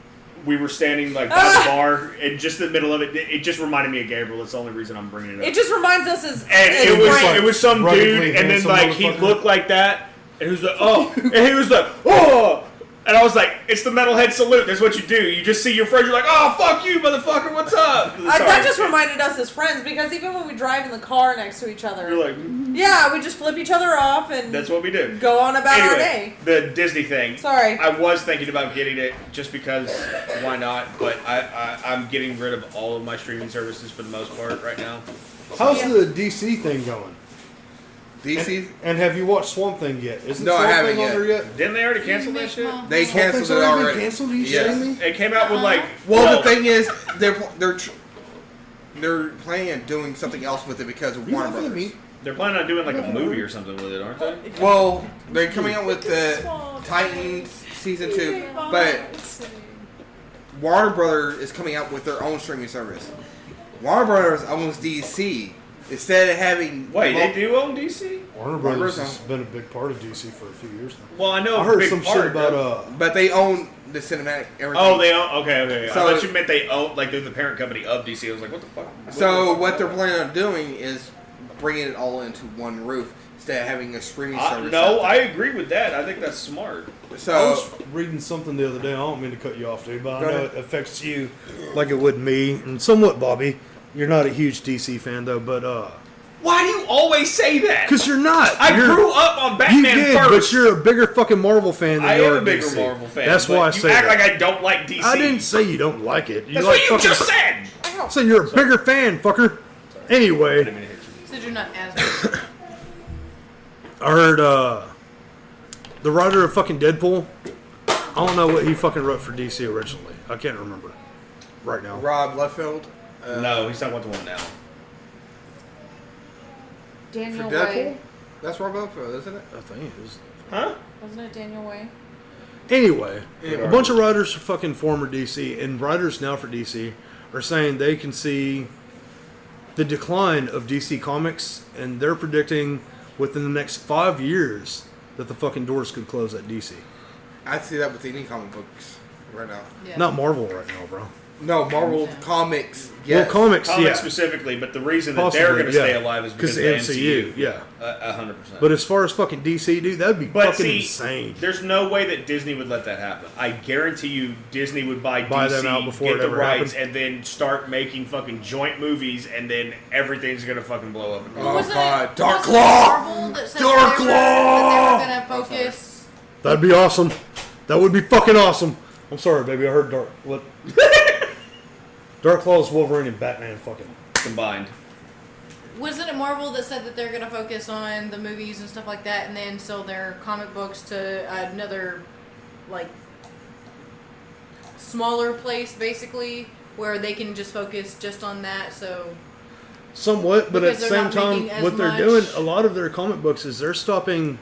we were standing like by the bar, and just in the middle of it, it just reminded me of Gabriel. That's the only reason I'm bringing it up. It just reminds us as. And as it was friends. it was some Ruggedly dude, and then handsome like he motherfucker. looked like that, and he was like, oh, and he was like, oh, and I was like, it's the metalhead salute. That's what you do. You just see your friend, you're like, oh, fuck you, motherfucker. What's up? That just reminded us as friends because even when we drive in the car next to each other, You're like, yeah, we just flip each other off and that's what we do. go on about our Anyway, day. the Disney thing. Sorry. I was thinking about getting it just because why not? But I'm getting rid of all of my streaming services for the most part right now. How's the DC thing going? DC? And have you watched Swamp Thing yet? Isn't No, I Swamp haven't Thing on yet. there yet? Didn't they already cancel that shit? They Swamp canceled Thing's it already already. been canceled? Are you Yes. shitting me? It came out with like Well, the thing is, they're planning on doing something else with it because of You Warner laughing at Brothers. me? they're planning on doing like a movie or something with it, aren't they? Well, they're coming out with the Titans season 2, but Warner Brothers is coming out with their own streaming service. Warner Brothers owns DC. Instead of having Wait, they do own DC? Warner Brothers Brothers has been a big part of DC for a few years now. Well, I know. I a heard big some part, shit about but they own the cinematic everything. Oh, they own. Okay. So- I thought you meant they own, like they're the parent company of DC. I was like, what the fuck? So what they're planning on doing is bringing it all into one roof instead of having a streaming service. No, out I there. agree with that. I think that's smart. I So was reading something the other day. I don't mean to cut you off, dude, but I Go know ahead. it affects you like it would me, and somewhat Bobby. You're not a huge DC fan though, but Why do you always say that? because you're not. I You're- grew up on You Batman did, first. but you're a bigger fucking Marvel fan than I you am are a bigger DC. Marvel fan. That's but why I you say act that. like I don't like DC. I didn't say you don't like it. That's like what you fucking- just said. So you're a bigger fan, fucker. Anyway, Said you're not as big. I heard the writer of fucking Deadpool. I don't know what he fucking wrote for DC originally. I can't remember right now. Rob Liefeld. No, he's not one to one now. For Daniel Deadpool? Way. That's Rob Liefeld, isn't it? I think it is. Huh? Wasn't it Daniel Way? Anyway, Anyway. a bunch of writers are fucking former DC, and writers now for DC are saying they can see the decline of DC Comics, and they're predicting within the next 5 years that the fucking doors could close at DC. I see that with any comic books right now. Yeah. Not Marvel right now, bro. No, Marvel comics. Yes. Well, comics, Comics yeah. specifically, but the reason that Possibly, they're going to stay yeah. alive is 'Cause because of the the MCU. MCU, yeah. 100%. But as far as fucking DC, dude, that'd be But fucking see, insane. there's no way that Disney would let that happen. I guarantee you, Disney would buy DC, them out before get it the ever rights, happened. and then start making fucking joint movies, and then everything's gonna fucking blow up. Oh, Wasn't God. it, Dark wasn't it Claw! Marvel that said Dark that Claw! they were gonna focus. That'd be awesome. That would be fucking awesome. I'm sorry, baby. I heard Dark. What? Dark Claw is Wolverine and Batman fucking. Combined. Wasn't it Marvel that said that they're gonna focus on the movies and stuff like that, and then sell their comic books to another, like, smaller place, basically, where they can just focus just on that? So Somewhat, but at Because the they're same not time, making as what they're much. doing, a lot of their comic books is they're stopping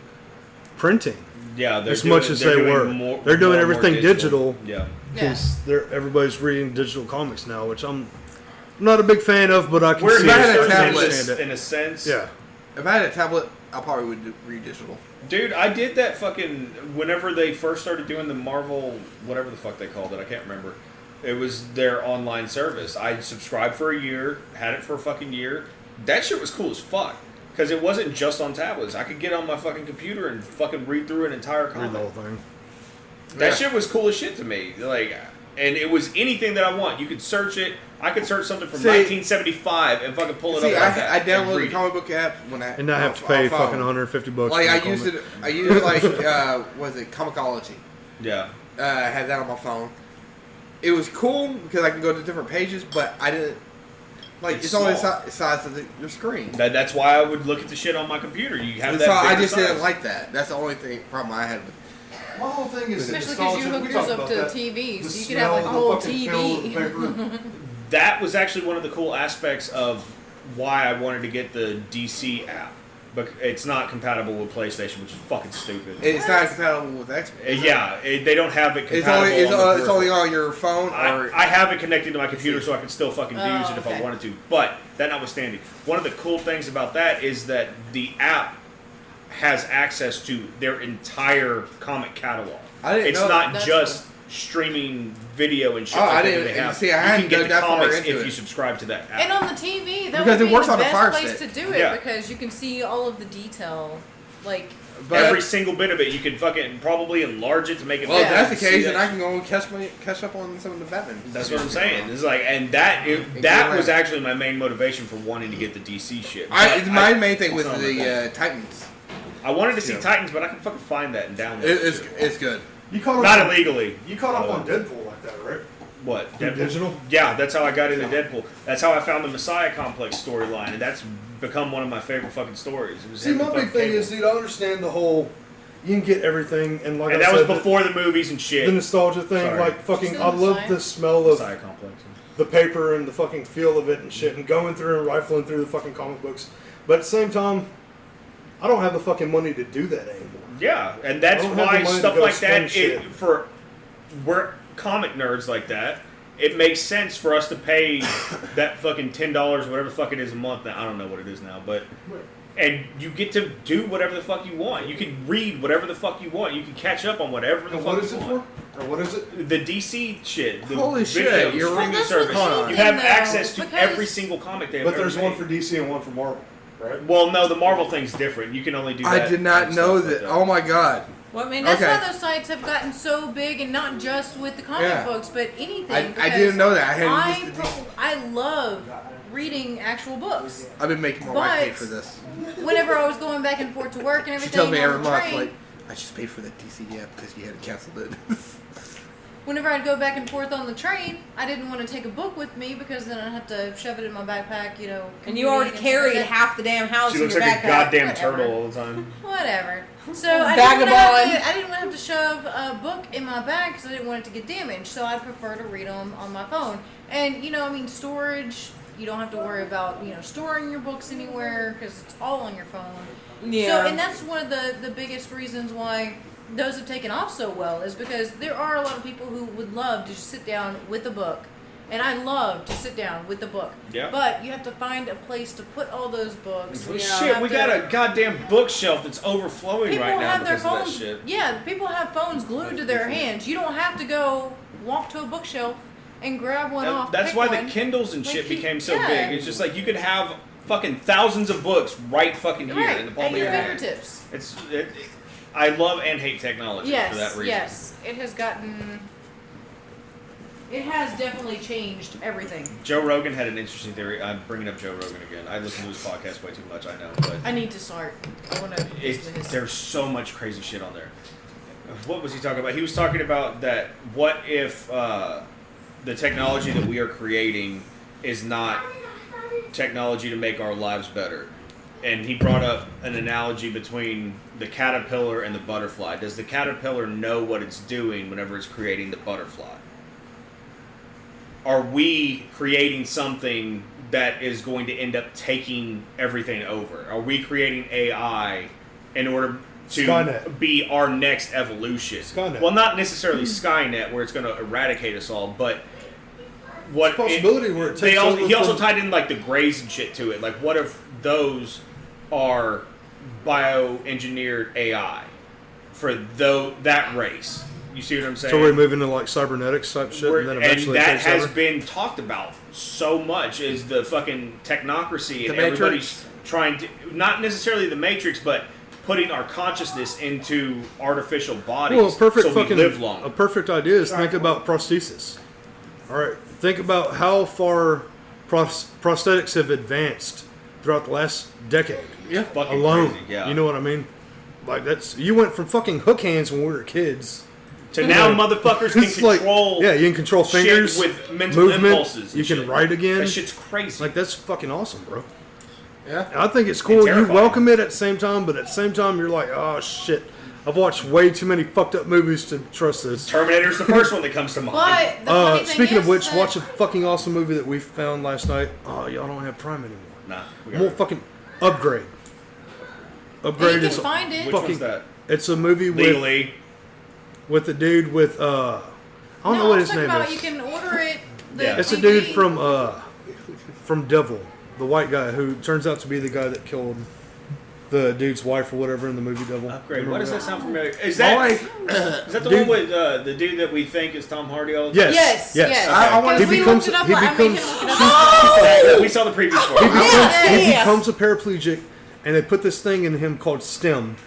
printing Yeah, they're as doing, much as they're they doing were. More, They're doing more and more everything digital. Yeah. because everybody's reading digital comics now, which I'm not a big fan of, but I can We're see not it. a I can tablet. understand it. in a sense. Yeah. If I had a tablet I probably would read digital. Dude, I did that fucking whenever they first started doing the Marvel, whatever the fuck they called it, I can't remember. It was their online service. I subscribed for a year, had it for a fucking year. That shit was cool as fuck. Because it wasn't just on tablets. I could get on my fucking computer and fucking read through an entire Read comic. the whole thing. That shit was cool as shit to me. Like, and it was anything that I want. You could search it. I could search something from 1975 and fucking pull it up. I downloaded the comic book app when I And I have to pay fucking $150. Like I used it. I used like what is it? Comicology. Yeah. I had that on my phone. It was cool because I can go to different pages, but I didn't. Like it's only the size of your screen. That's why I would look at the shit on my computer. You have And that. so I bigger just size. didn't like that. That's the only problem I had with it. My whole thing is Especially because you hook yours up to the TV, so you could have like a whole TV. That was actually one of the cool aspects of why I wanted to get the DC app. But it's not compatible with PlayStation, which is fucking stupid. It's not compatible with Xbox. They don't have it compatible. It's only on your phone. I have it connected to my computer, so I can still fucking use it if I wanted to. But that notwithstanding, one of the cool things about that is that the app has access to their entire comic catalog. It's not just streaming video and shit like that they have. See, I hadn't you can get that the far comics into if it. you subscribe to that app. And on the TV, that Because would it be works the on the best Fire place Stick. to do it Yeah. because you can see all of the detail. Like Every single bit of it, you can fucking probably enlarge it to make it. Well, if better. that's the case, then I can go and catch up on some of the Batman. That's what I'm saying. It's like, and that was actually my main motivation for wanting to get the DC shit. My main thing was the Titans. I wanted to see Titans, but I can fucking find that and download it. It's good. You caught up Not illegally. You caught up on Deadpool like that, right? What? Through digital? Yeah, that's how I got into Deadpool. That's how I found the Messiah Complex storyline, and that's become one of my favorite fucking stories. It was See, my big thing is, dude, I understand the whole. You can get everything, and like and I that said, was before the movies and shit. The nostalgia thing, Sorry. like fucking, Still I love Messiah? the smell of Messiah Complex. the paper and the fucking feel of it and shit, and going through and rifling through the fucking comic books. But at the same time, I don't have the fucking money to do that anymore. Yeah, and that's I don't have why the money to stuff go like spend that, shit. we're comic nerds like that, it makes sense for us to pay that fucking $10, whatever the fuck it is a month. Now, I don't know what it is now, but... And you get to do whatever the fuck you want. You can read whatever the fuck you want. You can catch up on whatever the And fuck what is you it want. for? Or what is it? The DC shit. The Holy video shit, you're streaming that's service. the cool You thing, have though, access to because- every single comic they have But ever there's one made. for DC and one for Marvel, right? Well, no, the Marvel thing's different. You can only do that. I did not and know stuff like that. Oh my god. Well, I mean, that's Okay. why those sites have gotten so big, and not just with the comic Yeah. books, but anything. I because didn't know that. I hadn't used the I love reading actual books. I've been making my wife pay But- for this. Whenever I was going back and forth to work and She everything tells me every on the month, train, like, I just paid for the DC app because you had canceled it. whenever I'd go back and forth on the train, I didn't want to take a book with me because then I'd have to shove it in my backpack, you know. And you already commuting and carried stuff like that. half the damn house She in looks your like a backpack. goddamn Whatever. turtle all the time. Whatever. So I Vagabond. didn't want to have to shove a book in my bag because I didn't want it to get damaged. So I prefer to read them on my phone. And you know, I mean, storage. You don't have to worry about storing your books anywhere because it's all on your phone. Yeah. So and that's one of the biggest reasons why those have taken off so well is because there are a lot of people who would love to just sit down with a book. And I love to sit down with the book. Yeah. But you have to find a place to put all those books. Well, You shit, have we to- got a goddamn bookshelf that's overflowing People right now have their because of that phones. shit. Yeah, people have phones glued to their hands. You don't have to go walk to a bookshelf and grab one off. That's pick why one. the Kindles and shit Like, became so yeah. big. It's just like you could have fucking thousands of books right fucking here Right, in the palm at of your your hand. fingertips. I love and hate technology for that Yes, reason. yes. It has definitely changed everything. Joe Rogan had an interesting theory. I'm bringing up Joe Rogan again. I listen to his podcast way too much, I know, but I need to start. I want to listen to his. there's so much crazy shit on there. What was he talking about? He was talking about that what if the technology that we are creating is not technology to make our lives better. And he brought up an analogy between the caterpillar and the butterfly. Does the caterpillar know what it's doing whenever it's creating the butterfly? Are we creating something that is going to end up taking everything over? Are we creating AI in order to Skynet. be our next evolution? Skynet. Well, not necessarily Skynet, where it's going to eradicate us all, but what It's a possibility where it takes he over also from- tied in like the grays and shit to it. Like, what if those are bioengineered AI for that race. You see what I'm saying? So we're moving to like cybernetics type shit, and then eventually that it takes has over? been talked about so much is the fucking technocracy and The everybody's trying to, not necessarily the Matrix, but putting our consciousness into artificial bodies Well, a perfect so fucking we live longer. a perfect idea is think about prosthesis. All right, think about how far prosthetics have advanced throughout the last decade Yeah. Fucking alone. crazy, yeah. You know what I mean? Like you went from fucking hook hands when we were kids. to now motherfuckers can It's control yeah, you can control shit fingers with mental movement. impulses. You and can shit. write again. That shit's crazy. Like that's fucking awesome, bro. Yeah. I think it's cool. You terrifying. welcome it at the same time, but at the same time, you're like, oh shit, I've watched way too many fucked up movies to trust this. Terminator's the first one that comes to mind. But the funny thing Speaking is of which, that- watch a fucking awesome movie that we found last night. Oh, y'all don't have Prime anymore. Nah, we got More it. fucking Upgrade. Upgrade You can is find it. Which fucking. one's that? It's a movie Legally. with the dude with I don't know No, what I'm his talking name about is. you can order it. The Yeah. It's a DVD. dude from Devil, the white guy who turns out to be the guy that killed the dude's wife or whatever in the movie Devil. Upgrade. Remember Why does that sound familiar? Is that the Dude. one with the dude that we think is Tom Hardy all the time? Yes. Yes. I want Because to He we becomes- looked it up. he I mean, becomes- you can look it up. We saw the previews for it. He Yeah. becomes a paraplegic, and they put this thing in him called STEM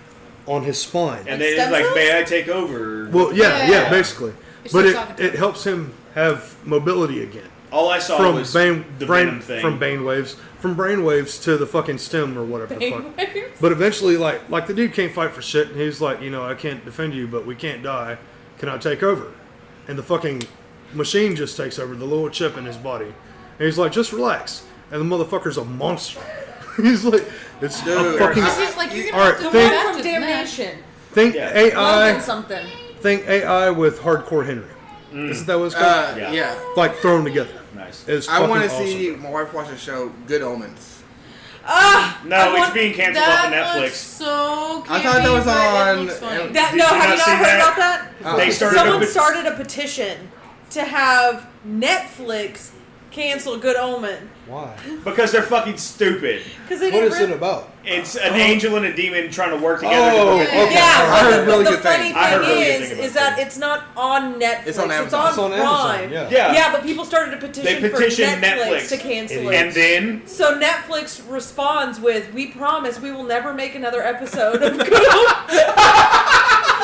on his spine. And they Stem like, cells? may I take over? Well, yeah, Yeah. basically. You're But still talking to it him. helps him have mobility again. All I saw From was the Venom thing. from brainwaves to the fucking stem or whatever the fuck. But eventually, like the dude can't fight for shit, and he's like, I can't defend you, but we can't die. Can I take over? And the fucking machine just takes over, the little chip in his body. And he's like, just relax. And the motherfucker's a monster. He's like, it's a Dude, fucking. It's just like you're gonna All have right, to think- go back From to that. Damnation. Think Yeah. AI. Logan something. Think AI with Hardcore Henry. Isn't that what it's called? Yeah. yeah. Like thrown together. Nice. It's I want to fucking see awesome. my wife watch the show Good Omens. No, it's being canceled off of That Netflix. looks so I thought that was campy, but it on- looks funny. That, Did no, you have not you not see heard that? about that? They started Someone a started a petition to have Netflix cancel Good Omen Why? because they're fucking stupid. because they What didn't. is it about? It's an angel and a demon trying to work together. Oh, to prevent- okay. Yeah, I heard but really the good funny things. I heard thing really good is, things about is that it. it's not on Netflix. It's on Amazon. It's It's on Prime. Amazon. Yeah. Yeah. Yeah, but people started a petition, petitioned for Netflix, Netflix. to cancel Idiots. it. And then So Netflix responds with, "We promise we will never make another episode of Good Omen."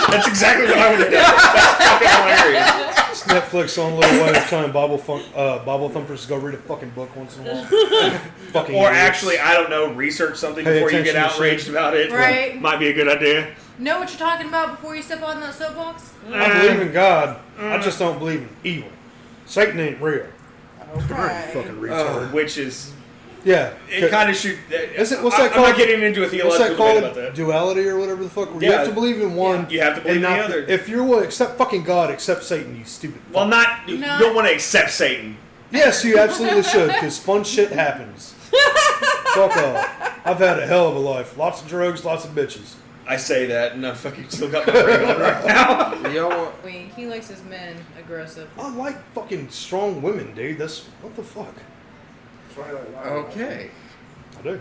that's exactly what I would have done. That's fucking hilarious. It's Netflix on little way of telling Bible thumpers to go read a fucking book once in a while. Fucking Or idiots. actually, I don't know, research something Pay before you get attention to outraged shit. about it. Right. Might be a good idea. Know what you're talking about before you step on that soapbox? I believe in God. I just don't believe in evil. Satan ain't real. Okay. Fucking retard. Which is, Yeah. it kind of shoot. Is it- what's that I'm called? not getting into a What's theological that debate called? about that. Duality or whatever the fuck. Where You Yeah. have to believe in one. You have to believe and in the not other. If you will accept fucking God, accept Satan, you stupid. Well, fuck. not. You No. don't want to accept Satan. Yes, you absolutely should, because fun shit happens. Fuck off. I've had a hell of a life. Lots of drugs, lots of bitches. I say that, and I fucking still got my ring on right now. Yo, He likes his men aggressive. I like fucking strong women, dude. That's what the fuck. okay. I do.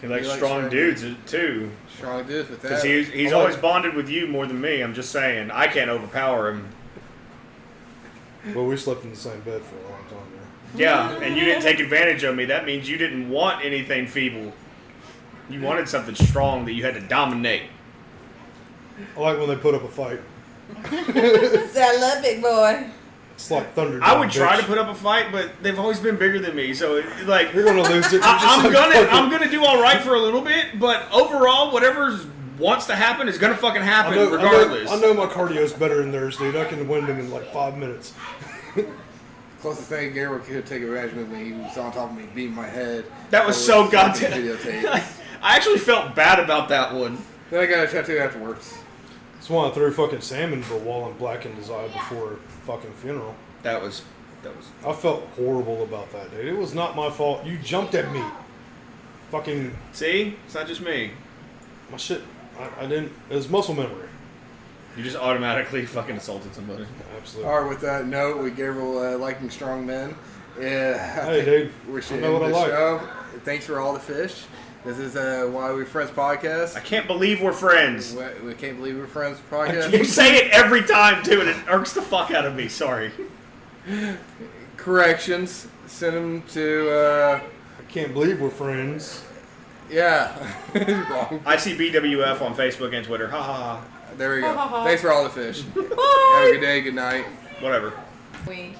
He likes You like strong strong dudes too. Strong dudes with that. Because he's I like- always bonded with you more than me. I'm just saying. I can't overpower him. Well, we slept in the same bed for a long time there. Yeah, and you didn't take advantage of me. That means you didn't want anything feeble. You wanted something strong that you had to dominate. I like when they put up a fight. I love big boy. It's like thunder. I would bitch. try to put up a fight, but they've always been bigger than me. So like, You're gonna lose it. You're just I'm like, gonna fuck it. I'm gonna do all right for a little bit, but overall, whatever wants to happen is gonna fucking happen regardless. I know my cardio's better than theirs, dude. I can win them in like 5 minutes. Closest thing Gabriel could take advantage of me when he was on top of me, beating my head. That was over so the fucking goddamn. videotape. I actually felt bad about that one. Then I got a tattoo afterwards. That's why I threw fucking Sam into a wall and blackened his eye before a fucking funeral. That was. I felt horrible about that, dude. It was not my fault. You jumped at me. Fucking See, it's not just me. my shit. I didn't. It was muscle memory. You just automatically fucking assaulted somebody. Absolutely. All right, with that note, with Gabriel liking strong men, yeah, Hey, dude. we should I know end what I the like. show. Thanks for all the fish. This is Why We Friends podcast. I can't believe we're friends. We can't believe we're friends podcast. You say it every time too, and it irks the fuck out of me. Sorry. Corrections. Send them to. I can't believe we're friends. Yeah. Wrong. ICBWF on Facebook and Twitter. Ha ha ha. There we go. Thanks for all the fish. Have a good day. Good night. Whatever. We